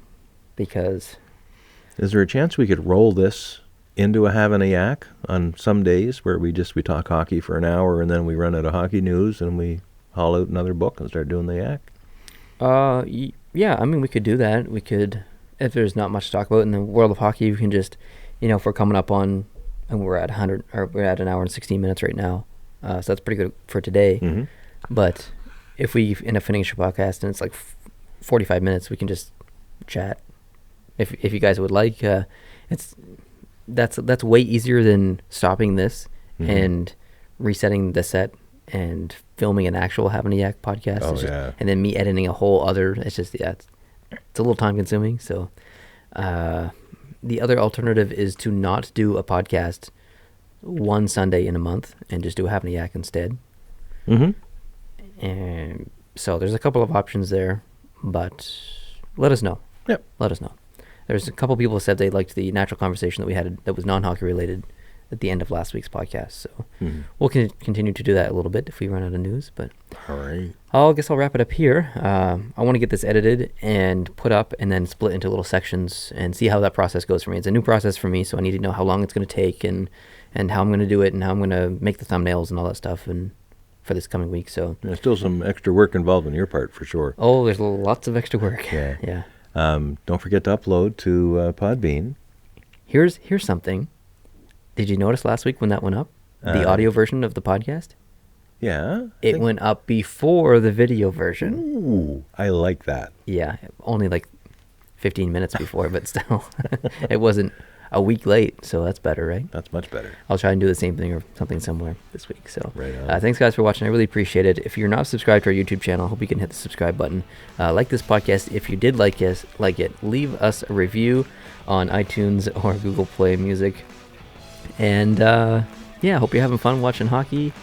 because Is there a chance we could roll this into a Have Any Yak on some days where we talk hockey for an hour and then we run out of hockey news and we haul out another book and start doing the yak? yeah, I mean, we could do that. We could, if there's not much to talk about in the world of hockey, we can just, if we're coming up on, and we're at we're at an hour and 16 minutes right now, so that's pretty good for today. Mm-hmm. But if we end up finishing a podcast and it's like 45 minutes, we can just chat. If you guys would like, that's way easier than stopping this Mhm. and resetting the set and filming an actual Have Any Yak podcast. Oh, It's just- yeah. and then me editing a whole other. It's just it's a little time consuming. So the other alternative is to not do a podcast one Sunday in a month and just do a Have Any Yak instead. Mm-hmm. And so there's a couple of options there, but let us know. Yep. Let us know. There's a couple people who said they liked the natural conversation that we had that was non-hockey related at the end of last week's podcast. So Mhm. we'll continue to do that a little bit if we run out of news. But All right. I guess I'll wrap it up here. I want to get this edited and put up and then split into little sections and see how that process goes for me. It's a new process for me, so I need to know how long it's going to take and how I'm going to do it and how I'm going to make the thumbnails and all that stuff and for this coming week. So There's still some extra work involved on your part, for sure. there's lots of extra work. Yeah. Yeah. Don't forget to upload to Podbean. Here's something. Did you notice last week when that went up? The audio version of the podcast? Yeah. It went up before the video version. Ooh, I like that. Yeah, only like 15 minutes before, but still. It wasn't a week late, so that's better, right? That's much better. I'll try and do the same thing or something similar this week. So Right on. thanks, guys, for watching. I really appreciate it. If you're not subscribed to our YouTube channel, I hope you can hit the subscribe button. Like this podcast. If you did like it, leave us a review on iTunes or Google Play Music. And yeah, hope you're having fun watching hockey.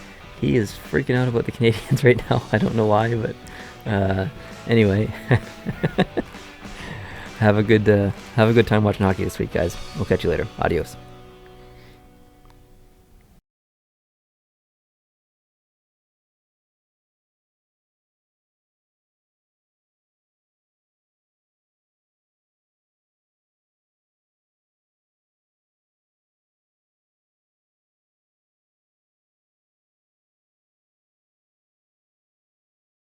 He is freaking out about the Canadians right now. I don't know why, but anyway, have a good time watching hockey this week, guys. We'll catch you later. Adios.